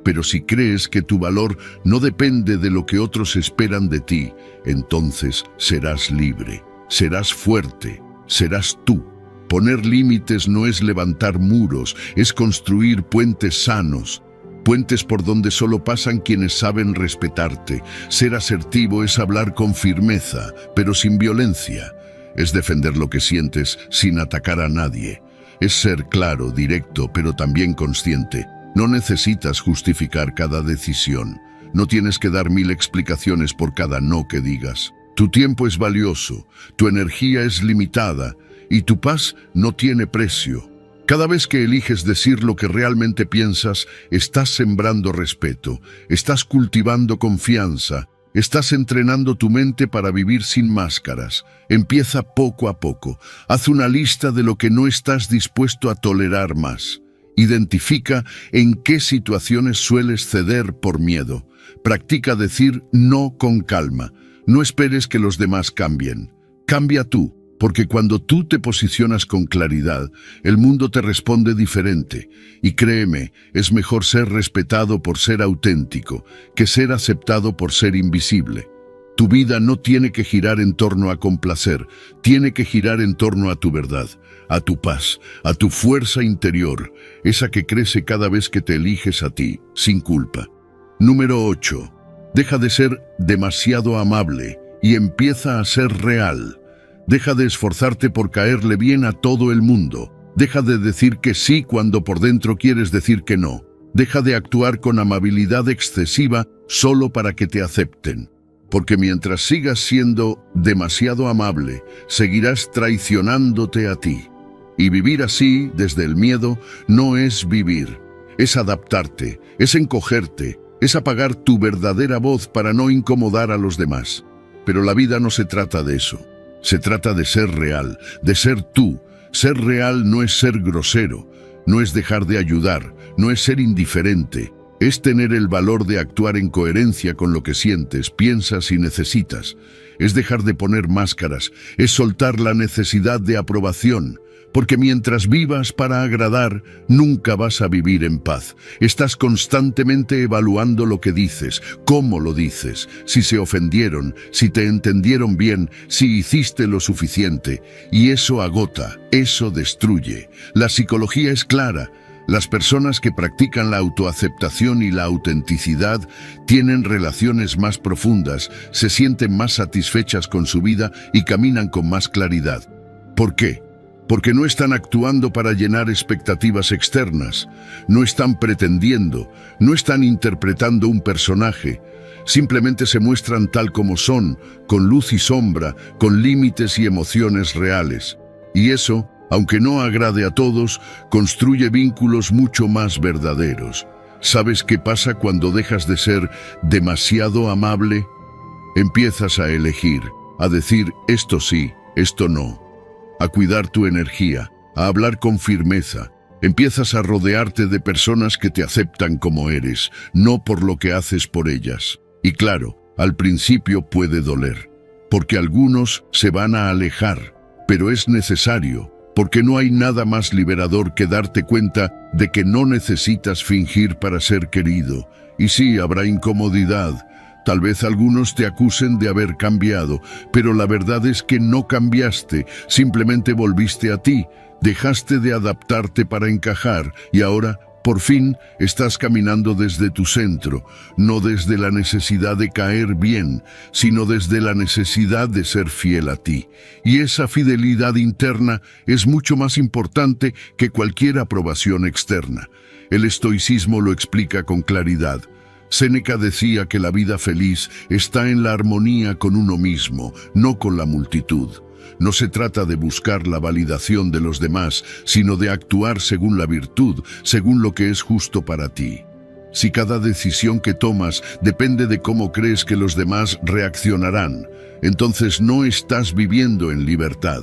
Pero si crees que tu valor no depende de lo que otros esperan de ti, entonces serás libre, serás fuerte, serás tú. Poner límites no es levantar muros, es construir puentes sanos. Puentes por donde solo pasan quienes saben respetarte. Ser asertivo es hablar con firmeza, pero sin violencia. Es defender lo que sientes sin atacar a nadie. Es ser claro, directo, pero también consciente. No necesitas justificar cada decisión. No tienes que dar 1000 explicaciones por cada no que digas. Tu tiempo es valioso, tu energía es limitada y tu paz no tiene precio. Cada vez que eliges decir lo que realmente piensas, estás sembrando respeto, estás cultivando confianza, estás entrenando tu mente para vivir sin máscaras. Empieza poco a poco. Haz una lista de lo que no estás dispuesto a tolerar más. Identifica en qué situaciones sueles ceder por miedo. Practica decir no con calma. No esperes que los demás cambien. Cambia tú. Porque cuando tú te posicionas con claridad, el mundo te responde diferente. Y créeme, es mejor ser respetado por ser auténtico que ser aceptado por ser invisible. Tu vida no tiene que girar en torno a complacer, tiene que girar en torno a tu verdad, a tu paz, a tu fuerza interior, esa que crece cada vez que te eliges a ti, sin culpa. Número 8. Deja de ser demasiado amable y empieza a ser real. Deja de esforzarte por caerle bien a todo el mundo. Deja de decir que sí cuando por dentro quieres decir que no. Deja de actuar con amabilidad excesiva solo para que te acepten. Porque mientras sigas siendo demasiado amable, seguirás traicionándote a ti. Y vivir así, desde el miedo, no es vivir. Es adaptarte, es encogerte, es apagar tu verdadera voz para no incomodar a los demás. Pero la vida no se trata de eso. Se trata de ser real, de ser tú. Ser real no es ser grosero, no es dejar de ayudar, no es ser indiferente. Es tener el valor de actuar en coherencia con lo que sientes, piensas y necesitas. Es dejar de poner máscaras, es soltar la necesidad de aprobación. Porque mientras vivas para agradar, nunca vas a vivir en paz. Estás constantemente evaluando lo que dices, cómo lo dices, si se ofendieron, si te entendieron bien, si hiciste lo suficiente. Y eso agota, eso destruye. La psicología es clara. Las personas que practican la autoaceptación y la autenticidad tienen relaciones más profundas, se sienten más satisfechas con su vida y caminan con más claridad. ¿Por qué? Porque no están actuando para llenar expectativas externas, no están pretendiendo, no están interpretando un personaje, simplemente se muestran tal como son, con luz y sombra, con límites y emociones reales. Y eso, aunque no agrade a todos, construye vínculos mucho más verdaderos. ¿Sabes qué pasa cuando dejas de ser demasiado amable? Empiezas a elegir, a decir esto sí, esto no. A cuidar tu energía, a hablar con firmeza. Empiezas a rodearte de personas que te aceptan como eres, no por lo que haces por ellas. Y claro, al principio puede doler, porque algunos se van a alejar, pero es necesario, porque no hay nada más liberador que darte cuenta de que no necesitas fingir para ser querido. Y sí, habrá incomodidad. Tal vez algunos te acusen de haber cambiado, pero la verdad es que no cambiaste, simplemente volviste a ti, dejaste de adaptarte para encajar y ahora, por fin, estás caminando desde tu centro, no desde la necesidad de caer bien, sino desde la necesidad de ser fiel a ti. Y esa fidelidad interna es mucho más importante que cualquier aprobación externa. El estoicismo lo explica con claridad. Séneca decía que la vida feliz está en la armonía con uno mismo, no con la multitud. No se trata de buscar la validación de los demás, sino de actuar según la virtud, según lo que es justo para ti. Si cada decisión que tomas depende de cómo crees que los demás reaccionarán, entonces no estás viviendo en libertad.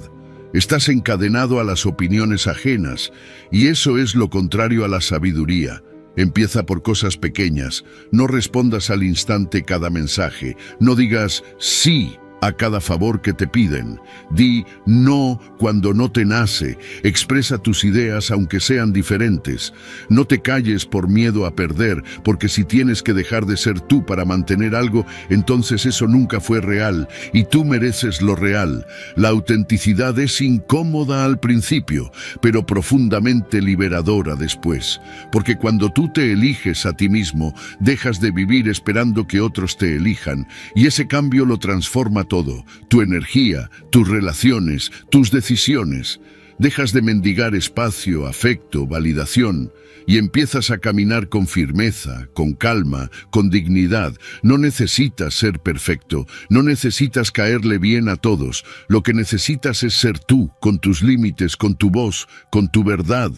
Estás encadenado a las opiniones ajenas, y eso es lo contrario a la sabiduría. Empieza por cosas pequeñas, no respondas al instante cada mensaje, no digas sí a cada favor que te piden. Di no cuando no te nace, expresa tus ideas aunque sean diferentes. No te calles por miedo a perder, porque si tienes que dejar de ser tú para mantener algo, entonces eso nunca fue real, y tú mereces lo real. La autenticidad es incómoda al principio, pero profundamente liberadora después, porque cuando tú te eliges a ti mismo, dejas de vivir esperando que otros te elijan, y ese cambio lo transforma todo, tu energía, tus relaciones, tus decisiones. Dejas de mendigar espacio, afecto, validación y empiezas a caminar con firmeza, con calma, con dignidad. No necesitas ser perfecto, no necesitas caerle bien a todos. Lo que necesitas es ser tú, con tus límites, con tu voz, con tu verdad.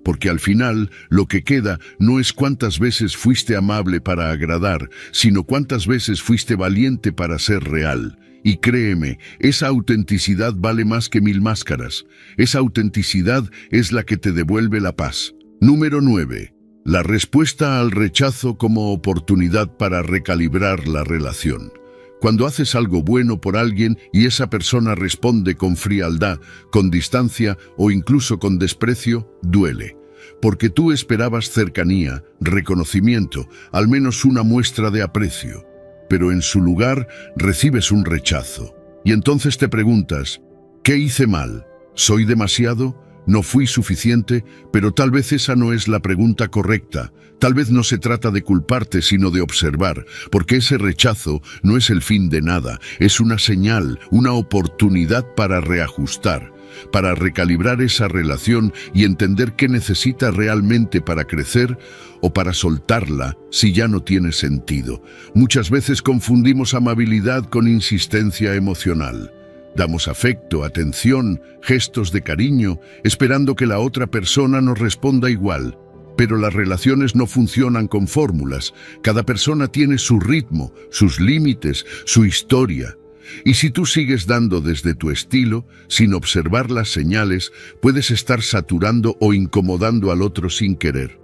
Porque al final, lo que queda no es cuántas veces fuiste amable para agradar, sino cuántas veces fuiste valiente para ser real. Y créeme, esa autenticidad vale más que 1000 máscaras. Esa autenticidad es la que te devuelve la paz. Número 9. La respuesta al rechazo como oportunidad para recalibrar la relación. Cuando haces algo bueno por alguien y esa persona responde con frialdad, con distancia o incluso con desprecio, duele. Porque tú esperabas cercanía, reconocimiento, al menos una muestra de aprecio. pero en su lugar recibes un rechazo. Y entonces te preguntas, ¿qué hice mal? ¿Soy demasiado? ¿No fui suficiente? Pero tal vez esa no es la pregunta correcta. Tal vez no se trata de culparte, sino de observar, porque ese rechazo no es el fin de nada, es una señal, una oportunidad para reajustar, para recalibrar esa relación y entender qué necesita realmente para crecer o para soltarla si ya no tiene sentido. Muchas veces confundimos amabilidad con insistencia emocional. Damos afecto, atención, gestos de cariño, esperando que la otra persona nos responda igual. Pero las relaciones no funcionan con fórmulas. Cada persona tiene su ritmo, sus límites, su historia. Y si tú sigues dando desde tu estilo, sin observar las señales, puedes estar saturando o incomodando al otro sin querer.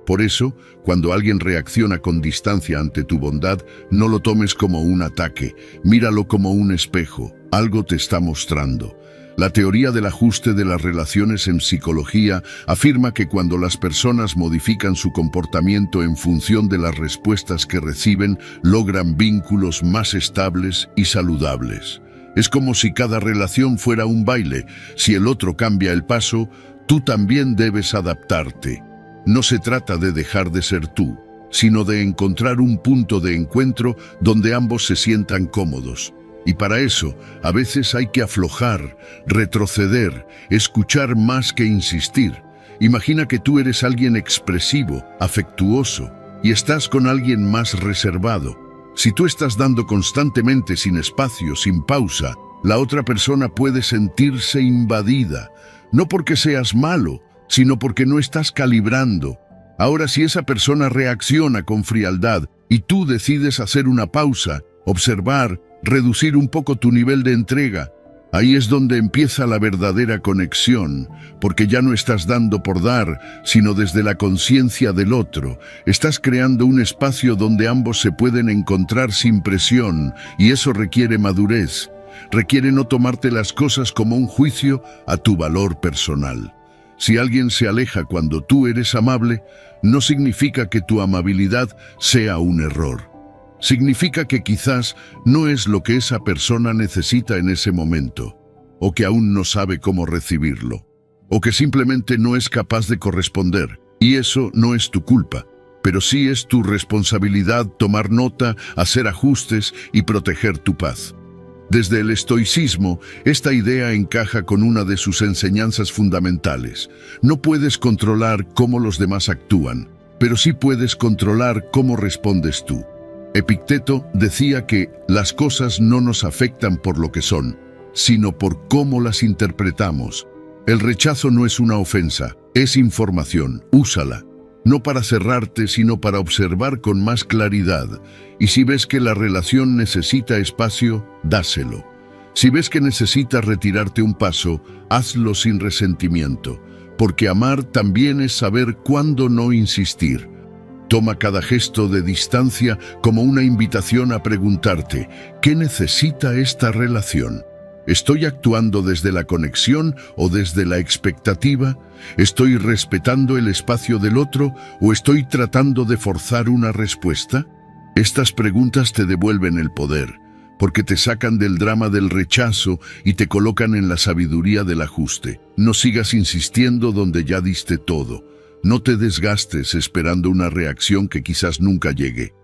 Por eso, cuando alguien reacciona con distancia ante tu bondad, no lo tomes como un ataque, míralo como un espejo, algo te está mostrando. La teoría del ajuste de las relaciones en psicología afirma que cuando las personas modifican su comportamiento en función de las respuestas que reciben, logran vínculos más estables y saludables. Es como si cada relación fuera un baile. Si el otro cambia el paso, tú también debes adaptarte. No se trata de dejar de ser tú, sino de encontrar un punto de encuentro donde ambos se sientan cómodos. Y para eso, a veces hay que aflojar, retroceder, escuchar más que insistir. Imagina que tú eres alguien expresivo, afectuoso, y estás con alguien más reservado. Si tú estás dando constantemente sin espacio, sin pausa, la otra persona puede sentirse invadida, no porque seas malo, sino porque no estás calibrando. Ahora, si esa persona reacciona con frialdad y tú decides hacer una pausa, observar, reducir un poco tu nivel de entrega, ahí es donde empieza la verdadera conexión, porque ya no estás dando por dar, sino desde la conciencia del otro. Estás creando un espacio donde ambos se pueden encontrar sin presión, y eso requiere madurez. Requiere no tomarte las cosas como un juicio a tu valor personal. Si alguien se aleja cuando tú eres amable, no significa que tu amabilidad sea un error. Significa que quizás no es lo que esa persona necesita en ese momento, o que aún no sabe cómo recibirlo, o que simplemente no es capaz de corresponder. Y eso no es tu culpa, pero sí es tu responsabilidad tomar nota, hacer ajustes y proteger tu paz. Desde el estoicismo, esta idea encaja con una de sus enseñanzas fundamentales. No puedes controlar cómo los demás actúan, pero sí puedes controlar cómo respondes tú. Epicteto decía que las cosas no nos afectan por lo que son, sino por cómo las interpretamos. El rechazo no es una ofensa, es información, úsala. No para cerrarte, sino para observar con más claridad. Y si ves que la relación necesita espacio, dáselo. Si ves que necesitas retirarte un paso, hazlo sin resentimiento, porque amar también es saber cuándo no insistir. Toma cada gesto de distancia como una invitación a preguntarte, ¿qué necesita esta relación? ¿Estoy actuando desde la conexión o desde la expectativa? ¿Estoy respetando el espacio del otro o estoy tratando de forzar una respuesta? Estas preguntas te devuelven el poder, porque te sacan del drama del rechazo y te colocan en la sabiduría del ajuste. No sigas insistiendo donde ya diste todo. No te desgastes esperando una reacción que quizás nunca llegue.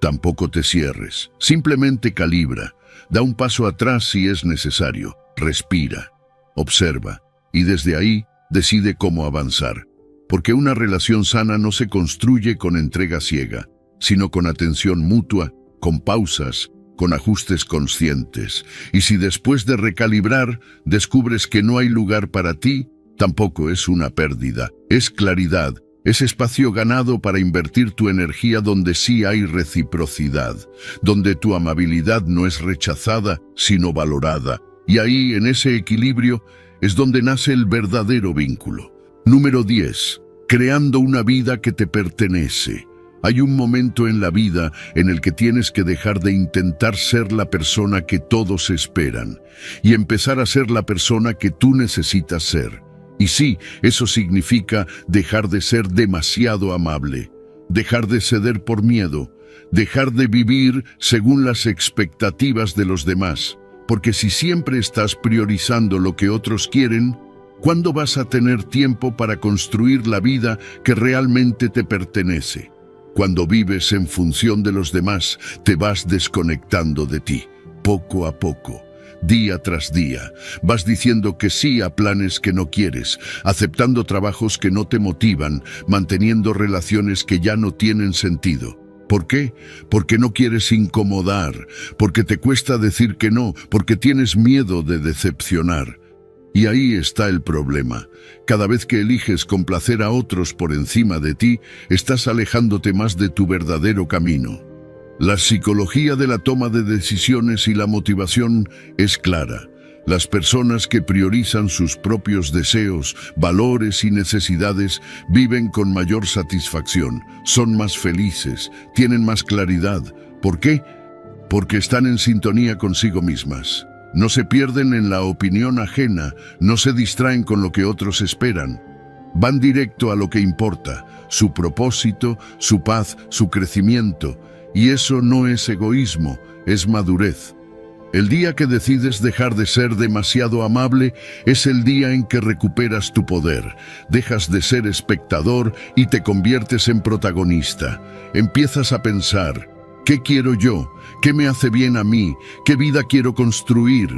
Tampoco te cierres. Simplemente calibra. Da un paso atrás si es necesario. Respira. Observa. Y desde ahí, decide cómo avanzar. Porque una relación sana no se construye con entrega ciega, sino con atención mutua, con pausas, con ajustes conscientes. Y si después de recalibrar descubres que no hay lugar para ti, tampoco es una pérdida. Es claridad. Es espacio ganado para invertir tu energía donde sí hay reciprocidad, donde tu amabilidad no es rechazada, sino valorada. Y ahí, en ese equilibrio, es donde nace el verdadero vínculo. Número 10. Creando una vida que te pertenece. Hay un momento en la vida en el que tienes que dejar de intentar ser la persona que todos esperan y empezar a ser la persona que tú necesitas ser. Y sí, eso significa dejar de ser demasiado amable, dejar de ceder por miedo, dejar de vivir según las expectativas de los demás, porque si siempre estás priorizando lo que otros quieren, ¿cuándo vas a tener tiempo para construir la vida que realmente te pertenece? Cuando vives en función de los demás, te vas desconectando de ti, poco a poco. Día tras día, vas diciendo que sí a planes que no quieres, aceptando trabajos que no te motivan, manteniendo relaciones que ya no tienen sentido. ¿Por qué? Porque no quieres incomodar, porque te cuesta decir que no, porque tienes miedo de decepcionar. Y ahí está el problema. Cada vez que eliges complacer a otros por encima de ti, estás alejándote más de tu verdadero camino. La psicología de la toma de decisiones y la motivación es clara. Las personas que priorizan sus propios deseos, valores y necesidades viven con mayor satisfacción, son más felices, tienen más claridad. ¿Por qué? Porque están en sintonía consigo mismas. No se pierden en la opinión ajena, no se distraen con lo que otros esperan. Van directo a lo que importa, su propósito, su paz, su crecimiento. Y eso no es egoísmo, es madurez. El día que decides dejar de ser demasiado amable es el día en que recuperas tu poder. Dejas de ser espectador y te conviertes en protagonista. Empiezas a pensar, ¿qué quiero yo? ¿Qué me hace bien a mí? ¿Qué vida quiero construir?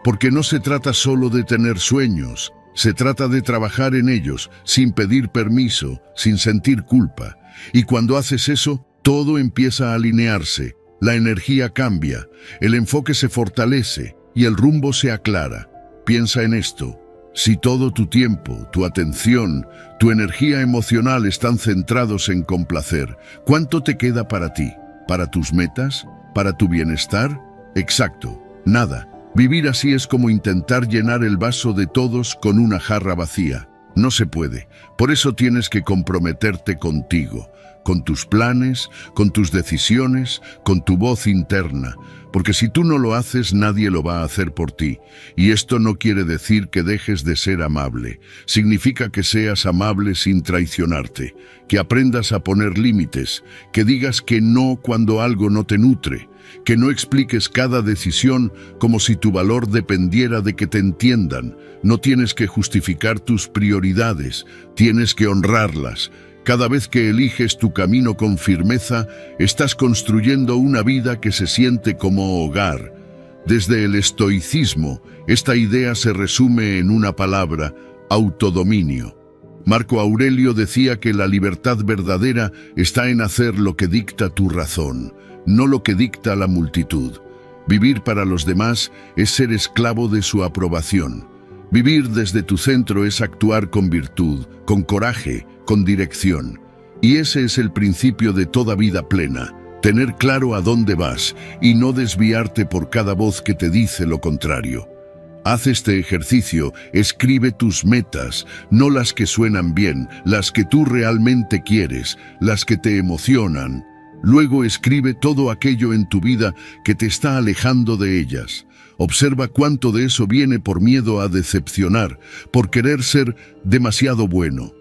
Porque no se trata solo de tener sueños, se trata de trabajar en ellos, sin pedir permiso, sin sentir culpa. Y cuando haces eso, todo empieza a alinearse, la energía cambia, el enfoque se fortalece y el rumbo se aclara. Piensa en esto. Si todo tu tiempo, tu atención, tu energía emocional están centrados en complacer, ¿cuánto te queda para ti? ¿Para tus metas? ¿Para tu bienestar? Exacto, nada. Vivir así es como intentar llenar el vaso de todos con una jarra vacía. No se puede. Por eso tienes que comprometerte contigo, con tus planes, con tus decisiones, con tu voz interna. Porque si tú no lo haces, nadie lo va a hacer por ti. Y esto no quiere decir que dejes de ser amable. Significa que seas amable sin traicionarte, que aprendas a poner límites, que digas que no cuando algo no te nutre, que no expliques cada decisión como si tu valor dependiera de que te entiendan. No tienes que justificar tus prioridades, tienes que honrarlas. Cada vez que eliges tu camino con firmeza, estás construyendo una vida que se siente como hogar. Desde el estoicismo, esta idea se resume en una palabra: autodominio. Marco Aurelio decía que la libertad verdadera está en hacer lo que dicta tu razón, no lo que dicta la multitud. Vivir para los demás es ser esclavo de su aprobación. Vivir desde tu centro es actuar con virtud, con coraje, con dirección. Y ese es el principio de toda vida plena, tener claro a dónde vas y no desviarte por cada voz que te dice lo contrario. Haz este ejercicio, escribe tus metas, no las que suenan bien, las que tú realmente quieres, las que te emocionan. Luego escribe todo aquello en tu vida que te está alejando de ellas. Observa cuánto de eso viene por miedo a decepcionar, por querer ser demasiado bueno.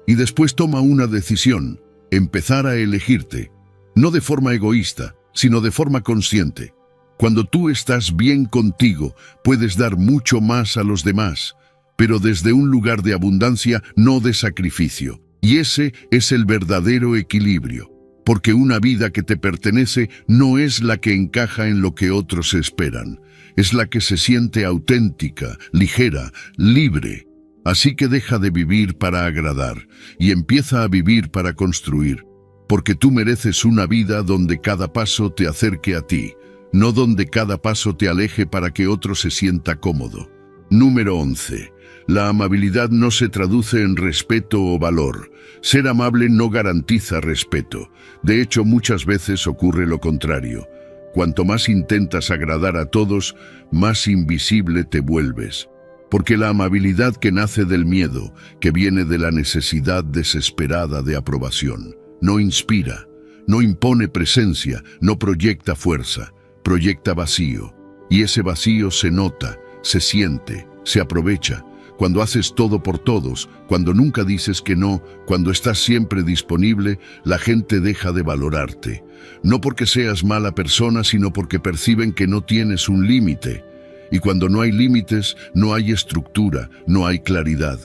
Y después toma una decisión, empezar a elegirte, no de forma egoísta, sino de forma consciente. Cuando tú estás bien contigo, puedes dar mucho más a los demás, pero desde un lugar de abundancia, no de sacrificio. Y ese es el verdadero equilibrio. Porque una vida que te pertenece no es la que encaja en lo que otros esperan. Es la que se siente auténtica, ligera, libre. Así que deja de vivir para agradar y empieza a vivir para construir. Porque tú mereces una vida donde cada paso te acerque a ti, no donde cada paso te aleje para que otro se sienta cómodo. Número 11. La amabilidad no se traduce en respeto o valor. Ser amable no garantiza respeto. De hecho, muchas veces ocurre lo contrario. Cuanto más intentas agradar a todos, más invisible te vuelves. Porque la amabilidad que nace del miedo, que viene de la necesidad desesperada de aprobación, no inspira, no impone presencia, no proyecta fuerza, proyecta vacío. Y ese vacío se nota, se siente, se aprovecha. cuando haces todo por todos, cuando nunca dices que no, cuando estás siempre disponible, la gente deja de valorarte. No porque seas mala persona, sino porque perciben que no tienes un límite. Y cuando no hay límites, no hay estructura, no hay claridad.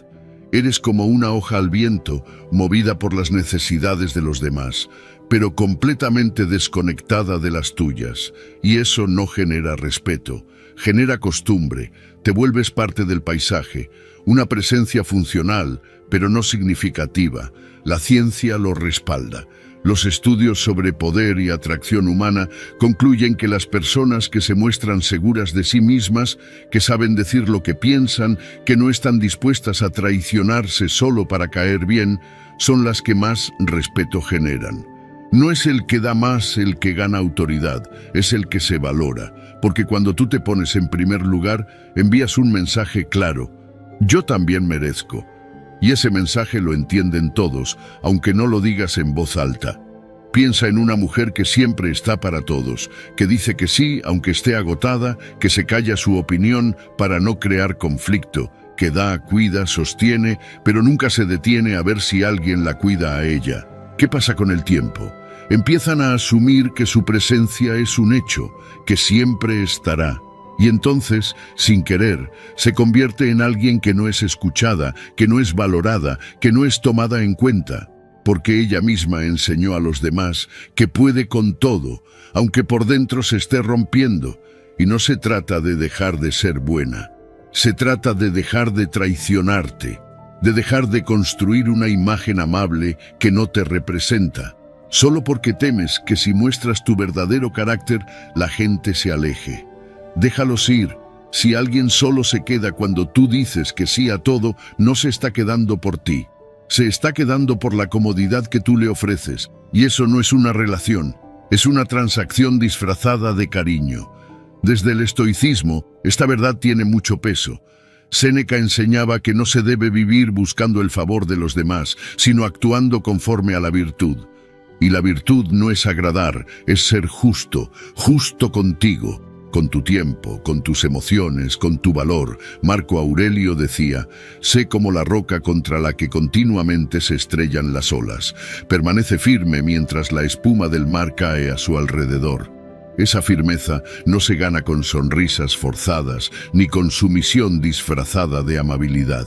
Eres como una hoja al viento, movida por las necesidades de los demás, pero completamente desconectada de las tuyas. Y eso no genera respeto, genera costumbre, te vuelves parte del paisaje, una presencia funcional, pero no significativa. La ciencia lo respalda. Los estudios sobre poder y atracción humana concluyen que las personas que se muestran seguras de sí mismas, que saben decir lo que piensan, que no están dispuestas a traicionarse solo para caer bien, son las que más respeto generan. No es el que da más el que gana autoridad, es el que se valora, porque cuando tú te pones en primer lugar, envías un mensaje claro: yo también merezco. Y ese mensaje lo entienden todos, aunque no lo digas en voz alta. Piensa en una mujer que siempre está para todos, que dice que sí, aunque esté agotada, que se calla su opinión para no crear conflicto, que da, cuida, sostiene, pero nunca se detiene a ver si alguien la cuida a ella. ¿Qué pasa con el tiempo? Empiezan a asumir que su presencia es un hecho, que siempre estará. Y entonces, sin querer, se convierte en alguien que no es escuchada, que no es valorada, que no es tomada en cuenta, porque ella misma enseñó a los demás que puede con todo, aunque por dentro se esté rompiendo. Y no se trata de dejar de ser buena, se trata de dejar de traicionarte, de dejar de construir una imagen amable que no te representa, solo porque temes que si muestras tu verdadero carácter, la gente se aleje. Déjalos ir. Si alguien solo se queda cuando tú dices que sí a todo, no se está quedando por ti. Se está quedando por la comodidad que tú le ofreces. Y eso no es una relación, es una transacción disfrazada de cariño. Desde el estoicismo, esta verdad tiene mucho peso. Séneca enseñaba que no se debe vivir buscando el favor de los demás, sino actuando conforme a la virtud. Y la virtud no es agradar, es ser justo, justo contigo, con tu tiempo, con tus emociones, con tu valor. Marco Aurelio decía: sé como la roca contra la que continuamente se estrellan las olas. Permanece firme mientras la espuma del mar cae a su alrededor. Esa firmeza no se gana con sonrisas forzadas, ni con sumisión disfrazada de amabilidad.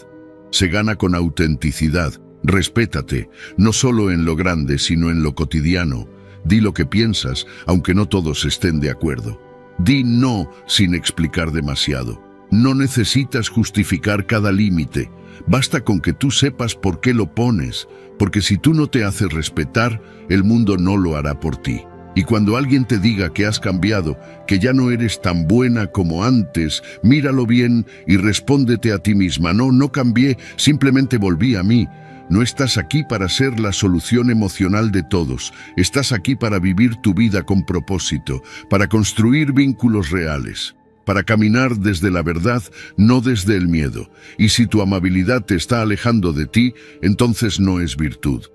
Se gana con autenticidad. Respétate, no solo en lo grande, sino en lo cotidiano. Di lo que piensas, aunque no todos estén de acuerdo. Di no sin explicar demasiado. No necesitas justificar cada límite. Basta con que tú sepas por qué lo pones, porque si tú no te haces respetar, el mundo no lo hará por ti. Y cuando alguien te diga que has cambiado, que ya no eres tan buena como antes, míralo bien y respóndete a ti misma: no cambié, simplemente volví a mí. No estás aquí para ser la solución emocional de todos. Estás aquí para vivir tu vida con propósito, para construir vínculos reales, para caminar desde la verdad, no desde el miedo. Y si tu amabilidad te está alejando de ti, entonces no es virtud.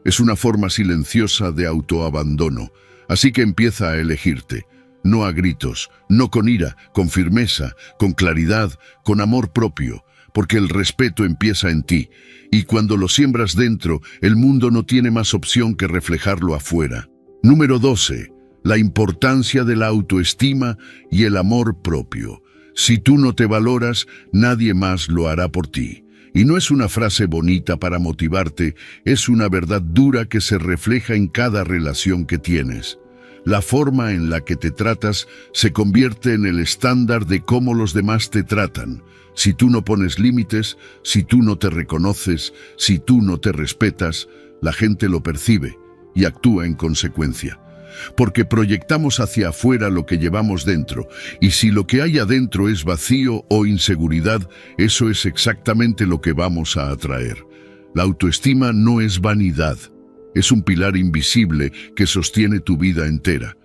Es una forma silenciosa de autoabandono. Así que empieza a elegirte. No a gritos, no con ira, con firmeza, con claridad, con amor propio. Porque el respeto empieza en ti, y cuando lo siembras dentro, el mundo no tiene más opción que reflejarlo afuera. Número 12. La importancia de la autoestima y el amor propio. Si tú no te valoras, nadie más lo hará por ti. Y no es una frase bonita para motivarte, es una verdad dura que se refleja en cada relación que tienes. La forma en la que te tratas se convierte en el estándar de cómo los demás te tratan. Si tú no pones límites, si tú no te reconoces, si tú no te respetas, la gente lo percibe y actúa en consecuencia. Porque proyectamos hacia afuera lo que llevamos dentro, y si lo que hay adentro es vacío o inseguridad, eso es exactamente lo que vamos a atraer. La autoestima no es vanidad, es un pilar invisible que sostiene tu vida entera.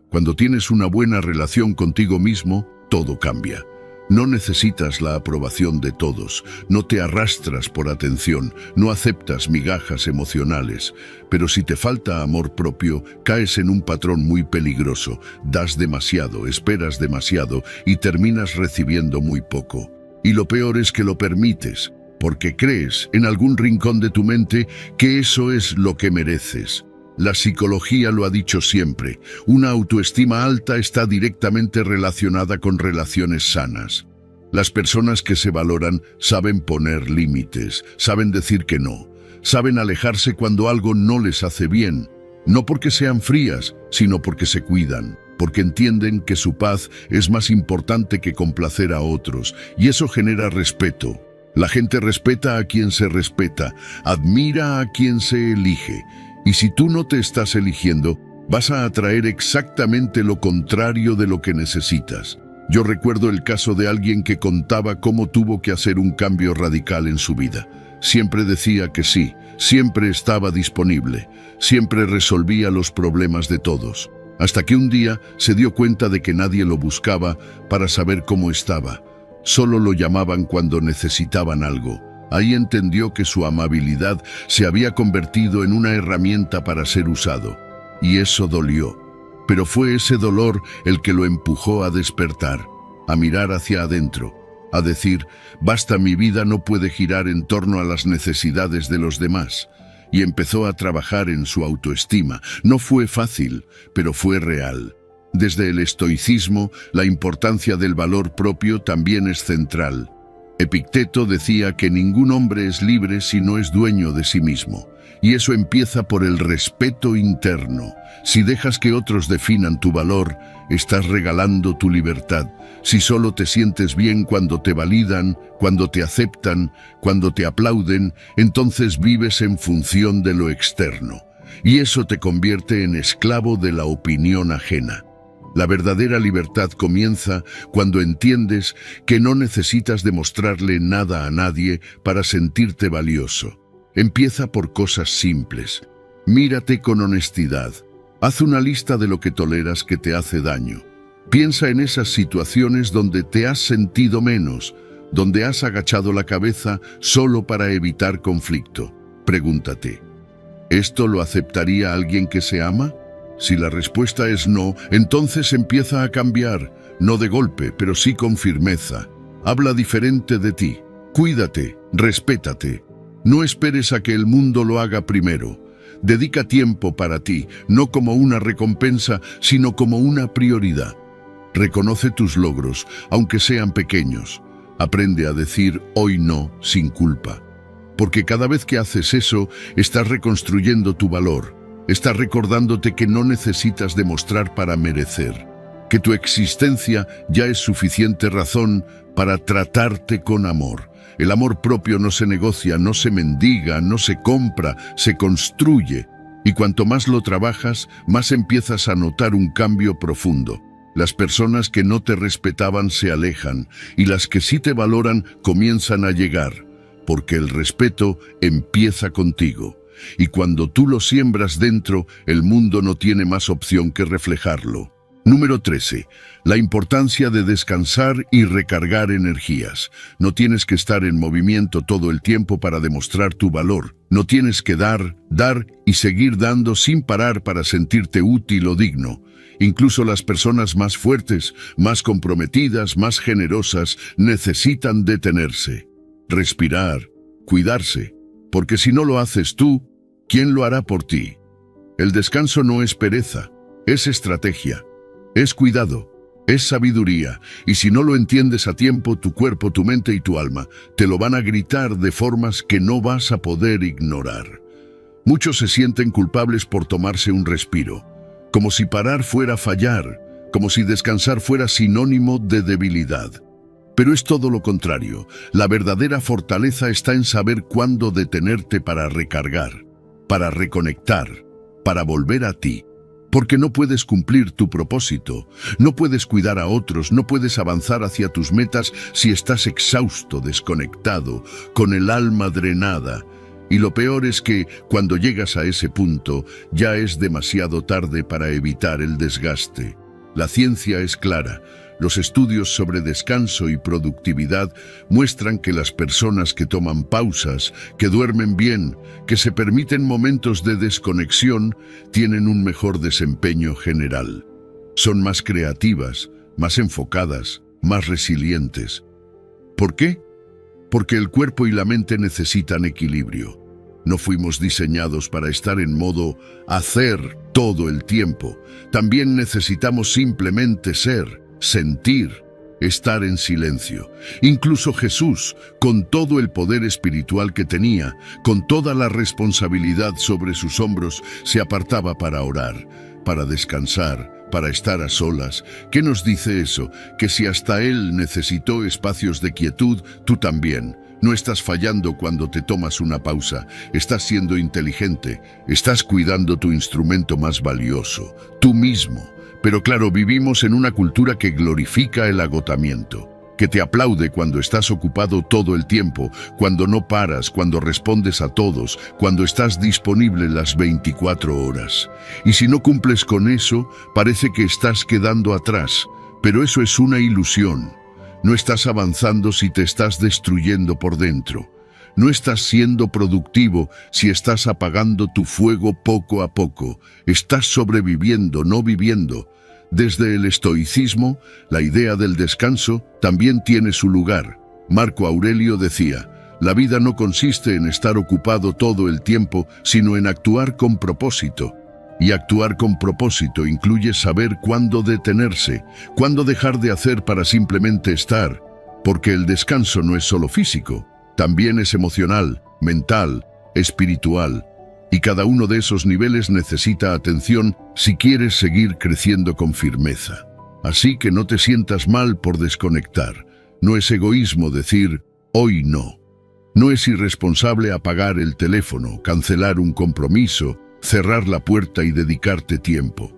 Cuando tienes una buena relación contigo mismo, todo cambia. No necesitas la aprobación de todos, no te arrastras por atención, no aceptas migajas emocionales. Pero si te falta amor propio, caes en un patrón muy peligroso. Das demasiado, esperas demasiado y terminas recibiendo muy poco. Y lo peor es que lo permites, porque crees en algún rincón de tu mente que eso es lo que mereces. La psicología lo ha dicho siempre, una autoestima alta está directamente relacionada con relaciones sanas. Las personas que se valoran saben poner límites, saben decir que no, saben alejarse cuando algo no les hace bien, no porque sean frías, sino porque se cuidan, porque entienden que su paz es más importante que complacer a otros, y eso genera respeto. La gente respeta a quien se respeta, admira a quien se elige, y si tú no te estás eligiendo, vas a atraer exactamente lo contrario de lo que necesitas. Yo recuerdo el caso de alguien que contaba cómo tuvo que hacer un cambio radical en su vida. Siempre decía que sí, siempre estaba disponible, siempre resolvía los problemas de todos, hasta que un día se dio cuenta de que nadie lo buscaba para saber cómo estaba. Solo lo llamaban cuando necesitaban algo. Ahí entendió que su amabilidad se había convertido en una herramienta para ser usado. Y eso dolió. Pero fue ese dolor el que lo empujó a despertar, a mirar hacia adentro, a decir, basta, mi vida no puede girar en torno a las necesidades de los demás. Y empezó a trabajar en su autoestima. No fue fácil, pero fue real. Desde el estoicismo, la importancia del valor propio también es central. Epicteto decía que ningún hombre es libre si no es dueño de sí mismo. Y eso empieza por el respeto interno. Si dejas que otros definan tu valor, estás regalando tu libertad. Si solo te sientes bien cuando te validan, cuando te aceptan, cuando te aplauden, entonces vives en función de lo externo. Y eso te convierte en esclavo de la opinión ajena. La verdadera libertad comienza cuando entiendes que no necesitas demostrarle nada a nadie para sentirte valioso. Empieza por cosas simples. Mírate con honestidad. Haz una lista de lo que toleras que te hace daño. Piensa en esas situaciones donde te has sentido menos, donde has agachado la cabeza solo para evitar conflicto. Pregúntate, ¿esto lo aceptaría alguien que se ama? Si la respuesta es no, entonces empieza a cambiar, no de golpe, pero sí con firmeza. Habla diferente de ti. Cuídate, respétate. No esperes a que el mundo lo haga primero. Dedica tiempo para ti, no como una recompensa, sino como una prioridad. Reconoce tus logros, aunque sean pequeños. Aprende a decir hoy no sin culpa. Porque cada vez que haces eso, estás reconstruyendo tu valor. Estás recordándote que no necesitas demostrar para merecer. Que tu existencia ya es suficiente razón para tratarte con amor. El amor propio no se negocia, no se mendiga, no se compra, se construye. Y cuanto más lo trabajas, más empiezas a notar un cambio profundo. Las personas que no te respetaban se alejan, y las que sí te valoran comienzan a llegar, porque el respeto empieza contigo. Y cuando tú lo siembras dentro, el mundo no tiene más opción que reflejarlo. Número 13. La importancia de descansar y recargar energías. No tienes que estar en movimiento todo el tiempo para demostrar tu valor. No tienes que dar y seguir dando sin parar para sentirte útil o digno. Incluso las personas más fuertes, más comprometidas, más generosas, necesitan detenerse, respirar, cuidarse. Porque si no lo haces tú, ¿quién lo hará por ti? El descanso no es pereza, es estrategia. Es cuidado, es sabiduría, y si no lo entiendes a tiempo, tu cuerpo, tu mente y tu alma te lo van a gritar de formas que no vas a poder ignorar. Muchos se sienten culpables por tomarse un respiro, como si parar fuera fallar, como si descansar fuera sinónimo de debilidad. Pero es todo lo contrario. La verdadera fortaleza está en saber cuándo detenerte para recargar, para reconectar, para volver a ti. Porque no puedes cumplir tu propósito, no puedes cuidar a otros, no puedes avanzar hacia tus metas si estás exhausto, desconectado, con el alma drenada. Y lo peor es que, cuando llegas a ese punto, ya es demasiado tarde para evitar el desgaste. La ciencia es clara. Los estudios sobre descanso y productividad muestran que las personas que toman pausas, que duermen bien, que se permiten momentos de desconexión, tienen un mejor desempeño general. Son más creativas, más enfocadas, más resilientes. ¿Por qué? Porque el cuerpo y la mente necesitan equilibrio. No fuimos diseñados para estar en modo hacer todo el tiempo. También necesitamos simplemente ser, sentir, estar en silencio. Incluso Jesús, con todo el poder espiritual que tenía, con toda la responsabilidad sobre sus hombros, se apartaba para orar, para descansar, para estar a solas. ¿Qué nos dice eso? Que si hasta Él necesitó espacios de quietud, tú también. No estás fallando cuando te tomas una pausa, estás siendo inteligente, estás cuidando tu instrumento más valioso, tú mismo. Pero claro, vivimos en una cultura que glorifica el agotamiento, que te aplaude cuando estás ocupado todo el tiempo, cuando no paras, cuando respondes a todos, cuando estás disponible las 24 horas. Y si no cumples con eso, parece que estás quedando atrás, pero eso es una ilusión. No estás avanzando si te estás destruyendo por dentro. No estás siendo productivo si estás apagando tu fuego poco a poco. Estás sobreviviendo, no viviendo. Desde el estoicismo, la idea del descanso también tiene su lugar. Marco Aurelio decía, la vida no consiste en estar ocupado todo el tiempo, sino en actuar con propósito. Y actuar con propósito incluye saber cuándo detenerse, cuándo dejar de hacer para simplemente estar, porque el descanso no es solo físico, también es emocional, mental, espiritual, y cada uno de esos niveles necesita atención si quieres seguir creciendo con firmeza. Así que no te sientas mal por desconectar. No es egoísmo decir, hoy no. No es irresponsable apagar el teléfono, cancelar un compromiso, cerrar la puerta y dedicarte tiempo.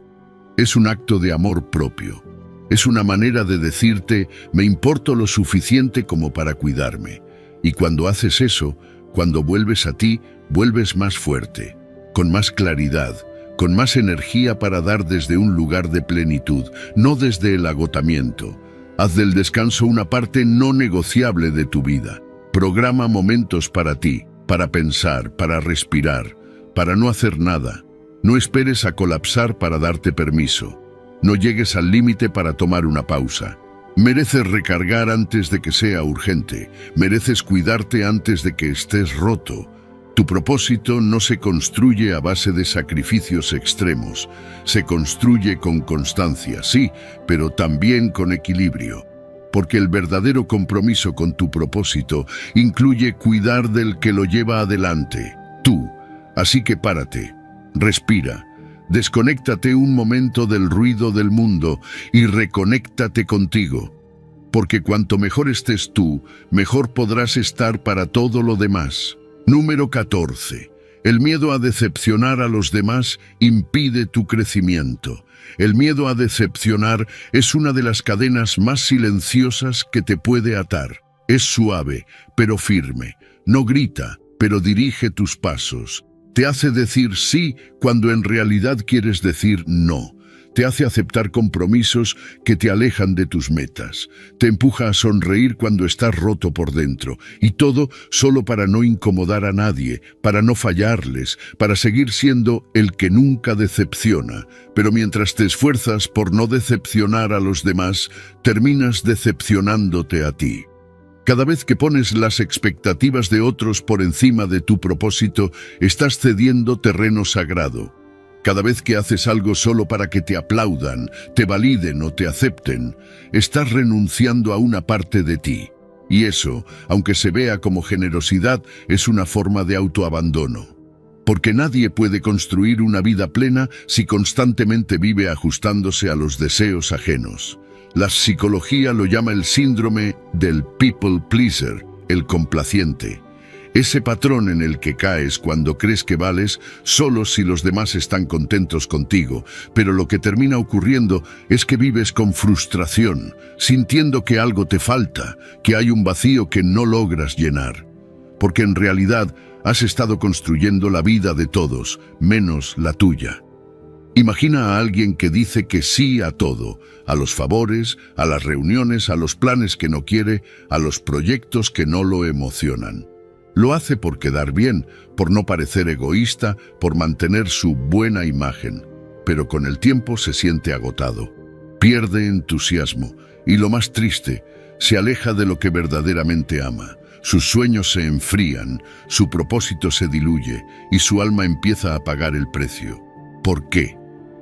Es un acto de amor propio. Es una manera de decirte, me importo lo suficiente como para cuidarme. Y cuando haces eso, cuando vuelves a ti, vuelves más fuerte, con más claridad, con más energía para dar desde un lugar de plenitud, no desde el agotamiento. Haz del descanso una parte no negociable de tu vida. Programa momentos para ti, para pensar, para respirar, para no hacer nada. No esperes a colapsar para darte permiso. No llegues al límite para tomar una pausa. Mereces recargar antes de que sea urgente. Mereces cuidarte antes de que estés roto. Tu propósito no se construye a base de sacrificios extremos. Se construye con constancia, sí, pero también con equilibrio. Porque el verdadero compromiso con tu propósito incluye cuidar del que lo lleva adelante, tú. Así que párate, respira, desconéctate un momento del ruido del mundo y reconéctate contigo. Porque cuanto mejor estés tú, mejor podrás estar para todo lo demás. Número 14. El miedo a decepcionar a los demás impide tu crecimiento. El miedo a decepcionar es una de las cadenas más silenciosas que te puede atar. Es suave, pero firme. No grita, pero dirige tus pasos. Te hace decir sí cuando en realidad quieres decir no. Te hace aceptar compromisos que te alejan de tus metas. Te empuja a sonreír cuando estás roto por dentro. Y todo solo para no incomodar a nadie, para no fallarles, para seguir siendo el que nunca decepciona. Pero mientras te esfuerzas por no decepcionar a los demás, terminas decepcionándote a ti. Cada vez que pones las expectativas de otros por encima de tu propósito, estás cediendo terreno sagrado. Cada vez que haces algo solo para que te aplaudan, te validen o te acepten, estás renunciando a una parte de ti. Y eso, aunque se vea como generosidad, es una forma de autoabandono. Porque nadie puede construir una vida plena si constantemente vive ajustándose a los deseos ajenos. La psicología lo llama el síndrome del people pleaser, el complaciente. Ese patrón en el que caes cuando crees que vales solo si los demás están contentos contigo, pero lo que termina ocurriendo es que vives con frustración, sintiendo que algo te falta, que hay un vacío que no logras llenar. Porque en realidad has estado construyendo la vida de todos, menos la tuya. Imagina a alguien que dice que sí a todo, a los favores, a las reuniones, a los planes que no quiere, a los proyectos que no lo emocionan. Lo hace por quedar bien, por no parecer egoísta, por mantener su buena imagen, pero con el tiempo se siente agotado. Pierde entusiasmo y lo más triste, se aleja de lo que verdaderamente ama. Sus sueños se enfrían, su propósito se diluye y su alma empieza a pagar el precio. ¿Por qué?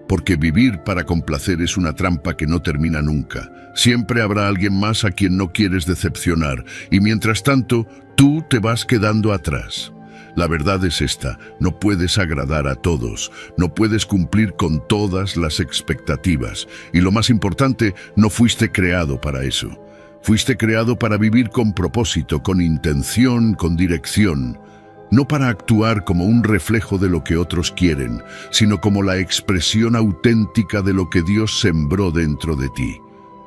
Porque vivir para complacer es una trampa que no termina nunca. Siempre habrá alguien más a quien no quieres decepcionar y mientras tanto, tú te vas quedando atrás. La verdad es esta, no puedes agradar a todos, no puedes cumplir con todas las expectativas y lo más importante, no fuiste creado para eso. Fuiste creado para vivir con propósito, con intención, con dirección. No para actuar como un reflejo de lo que otros quieren, sino como la expresión auténtica de lo que Dios sembró dentro de ti.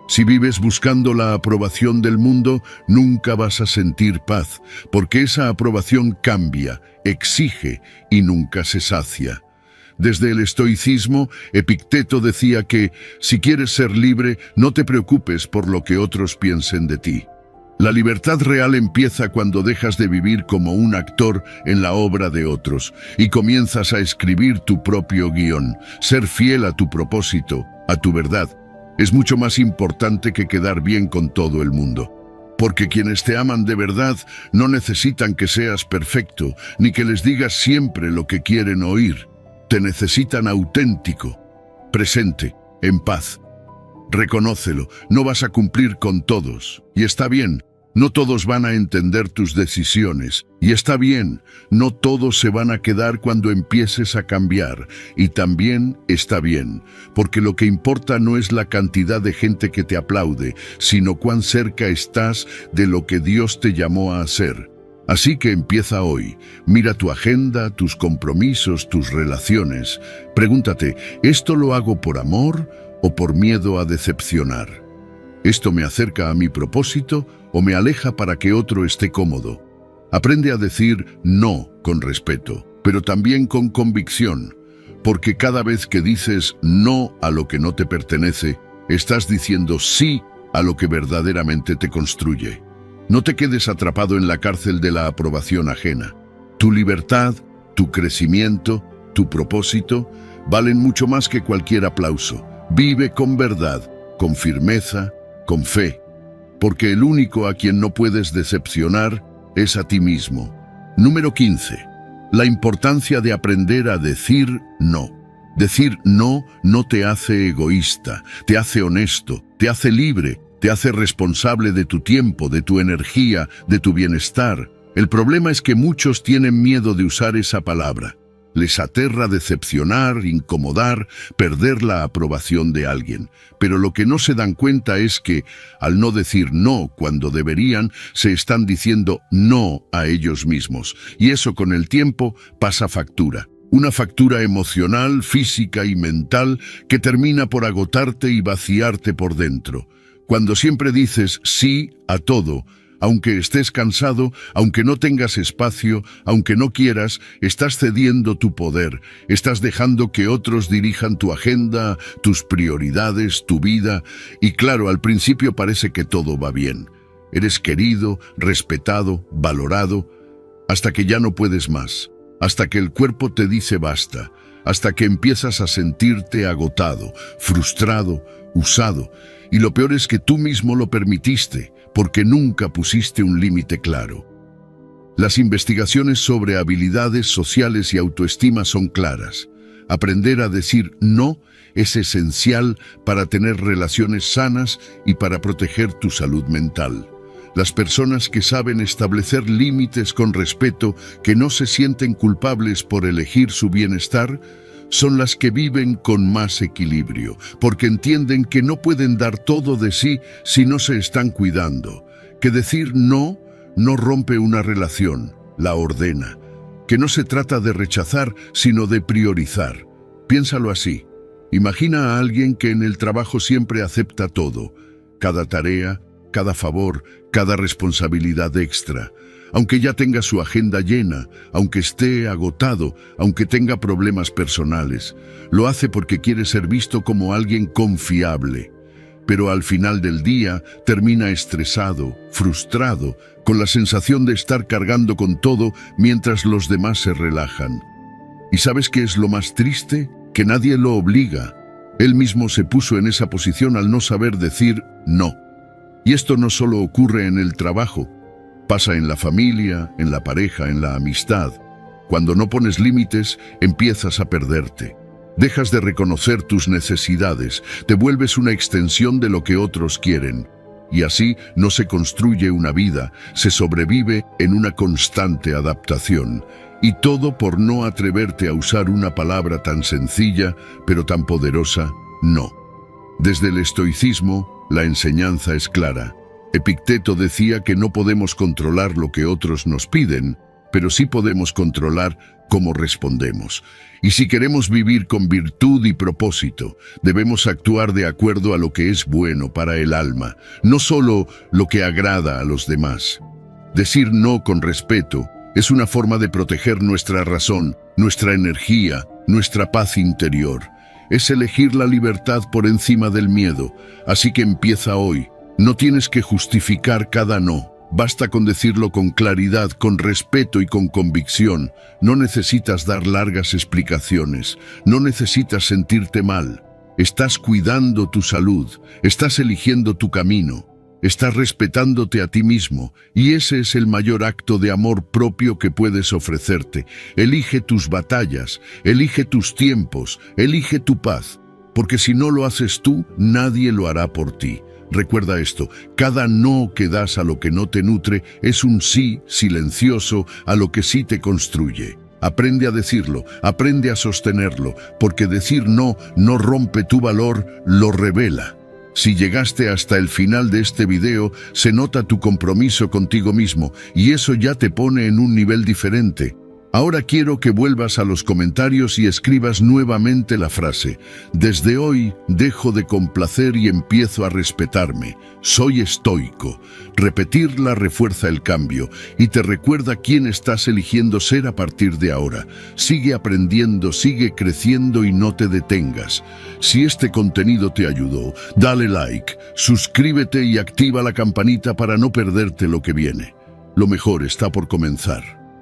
Si vives buscando la aprobación del mundo, nunca vas a sentir paz, porque esa aprobación cambia, exige y nunca se sacia. Desde el estoicismo, Epicteto decía que, si quieres ser libre, no te preocupes por lo que otros piensen de ti. La libertad real empieza cuando dejas de vivir como un actor en la obra de otros y comienzas a escribir tu propio guión. Ser fiel a tu propósito, a tu verdad, es mucho más importante que quedar bien con todo el mundo. Porque quienes te aman de verdad no necesitan que seas perfecto, ni que les digas siempre lo que quieren oír. Te necesitan auténtico, presente, en paz. Reconócelo, no vas a cumplir con todos. Y está bien, no todos van a entender tus decisiones. Y está bien, no todos se van a quedar cuando empieces a cambiar. Y también está bien, porque lo que importa no es la cantidad de gente que te aplaude, sino cuán cerca estás de lo que Dios te llamó a hacer. Así que empieza hoy. Mira tu agenda, tus compromisos, tus relaciones. Pregúntate, ¿esto lo hago por amor o por miedo a decepcionar? ¿Esto me acerca a mi propósito o me aleja para que otro esté cómodo? Aprende a decir no con respeto, pero también con convicción, porque cada vez que dices no a lo que no te pertenece, estás diciendo sí a lo que verdaderamente te construye. No te quedes atrapado en la cárcel de la aprobación ajena. Tu libertad, tu crecimiento, tu propósito, valen mucho más que cualquier aplauso. Vive con verdad, con firmeza, con fe, porque el único a quien no puedes decepcionar es a ti mismo. Número 15. La importancia de aprender a decir no. Decir no no te hace egoísta, te hace honesto, te hace libre, te hace responsable de tu tiempo, de tu energía, de tu bienestar. El problema es que muchos tienen miedo de usar esa palabra. Les aterra decepcionar, incomodar, perder la aprobación de alguien. Pero lo que no se dan cuenta es que, al no decir no cuando deberían, se están diciendo no a ellos mismos. Y eso con el tiempo pasa factura. Una factura emocional, física y mental que termina por agotarte y vaciarte por dentro. Cuando siempre dices sí a todo, aunque estés cansado, aunque no tengas espacio, aunque no quieras, estás cediendo tu poder, estás dejando que otros dirijan tu agenda, tus prioridades, tu vida, y claro, al principio parece que todo va bien. Eres querido, respetado, valorado, hasta que ya no puedes más, hasta que el cuerpo te dice basta, hasta que empiezas a sentirte agotado, frustrado, usado, y lo peor es que tú mismo lo permitiste, porque nunca pusiste un límite claro. Las investigaciones sobre habilidades sociales y autoestima son claras. Aprender a decir no es esencial para tener relaciones sanas y para proteger tu salud mental. Las personas que saben establecer límites con respeto, que no se sienten culpables por elegir su bienestar, son las que viven con más equilibrio, porque entienden que no pueden dar todo de sí si no se están cuidando, que decir no no rompe una relación, la ordena, que no se trata de rechazar, sino de priorizar. Piénsalo así. Imagina a alguien que en el trabajo siempre acepta todo, cada tarea, cada favor, cada responsabilidad extra. Aunque ya tenga su agenda llena, aunque esté agotado, aunque tenga problemas personales, lo hace porque quiere ser visto como alguien confiable. Pero al final del día termina estresado, frustrado, con la sensación de estar cargando con todo mientras los demás se relajan. ¿Y sabes qué es lo más triste? Que nadie lo obliga. Él mismo se puso en esa posición al no saber decir no. Y esto no solo ocurre en el trabajo, pasa en la familia, en la pareja, en la amistad. Cuando no pones límites, empiezas a perderte. Dejas de reconocer tus necesidades, te vuelves una extensión de lo que otros quieren. Y así no se construye una vida, se sobrevive en una constante adaptación. Y todo por no atreverte a usar una palabra tan sencilla, pero tan poderosa, no. Desde el estoicismo, la enseñanza es clara. Epicteto decía que no podemos controlar lo que otros nos piden, pero sí podemos controlar cómo respondemos. Y si queremos vivir con virtud y propósito, debemos actuar de acuerdo a lo que es bueno para el alma, no solo lo que agrada a los demás. Decir no con respeto es una forma de proteger nuestra razón, nuestra energía, nuestra paz interior. Es elegir la libertad por encima del miedo, así que empieza hoy. No tienes que justificar cada no. Basta con decirlo con claridad, con respeto y con convicción. No necesitas dar largas explicaciones. No necesitas sentirte mal. Estás cuidando tu salud. Estás eligiendo tu camino. Estás respetándote a ti mismo. Y ese es el mayor acto de amor propio que puedes ofrecerte. Elige tus batallas. Elige tus tiempos. Elige tu paz. Porque si no lo haces tú, nadie lo hará por ti. Recuerda esto, cada no que das a lo que no te nutre es un sí silencioso a lo que sí te construye. Aprende a decirlo, aprende a sostenerlo, porque decir no no rompe tu valor, lo revela. Si llegaste hasta el final de este video, se nota tu compromiso contigo mismo, y eso ya te pone en un nivel diferente. Ahora quiero que vuelvas a los comentarios y escribas nuevamente la frase: desde hoy dejo de complacer y empiezo a respetarme. Soy estoico. Repetirla refuerza el cambio y te recuerda quién estás eligiendo ser a partir de ahora. Sigue aprendiendo, sigue creciendo y no te detengas. Si este contenido te ayudó, dale like, suscríbete y activa la campanita para no perderte lo que viene. Lo mejor está por comenzar.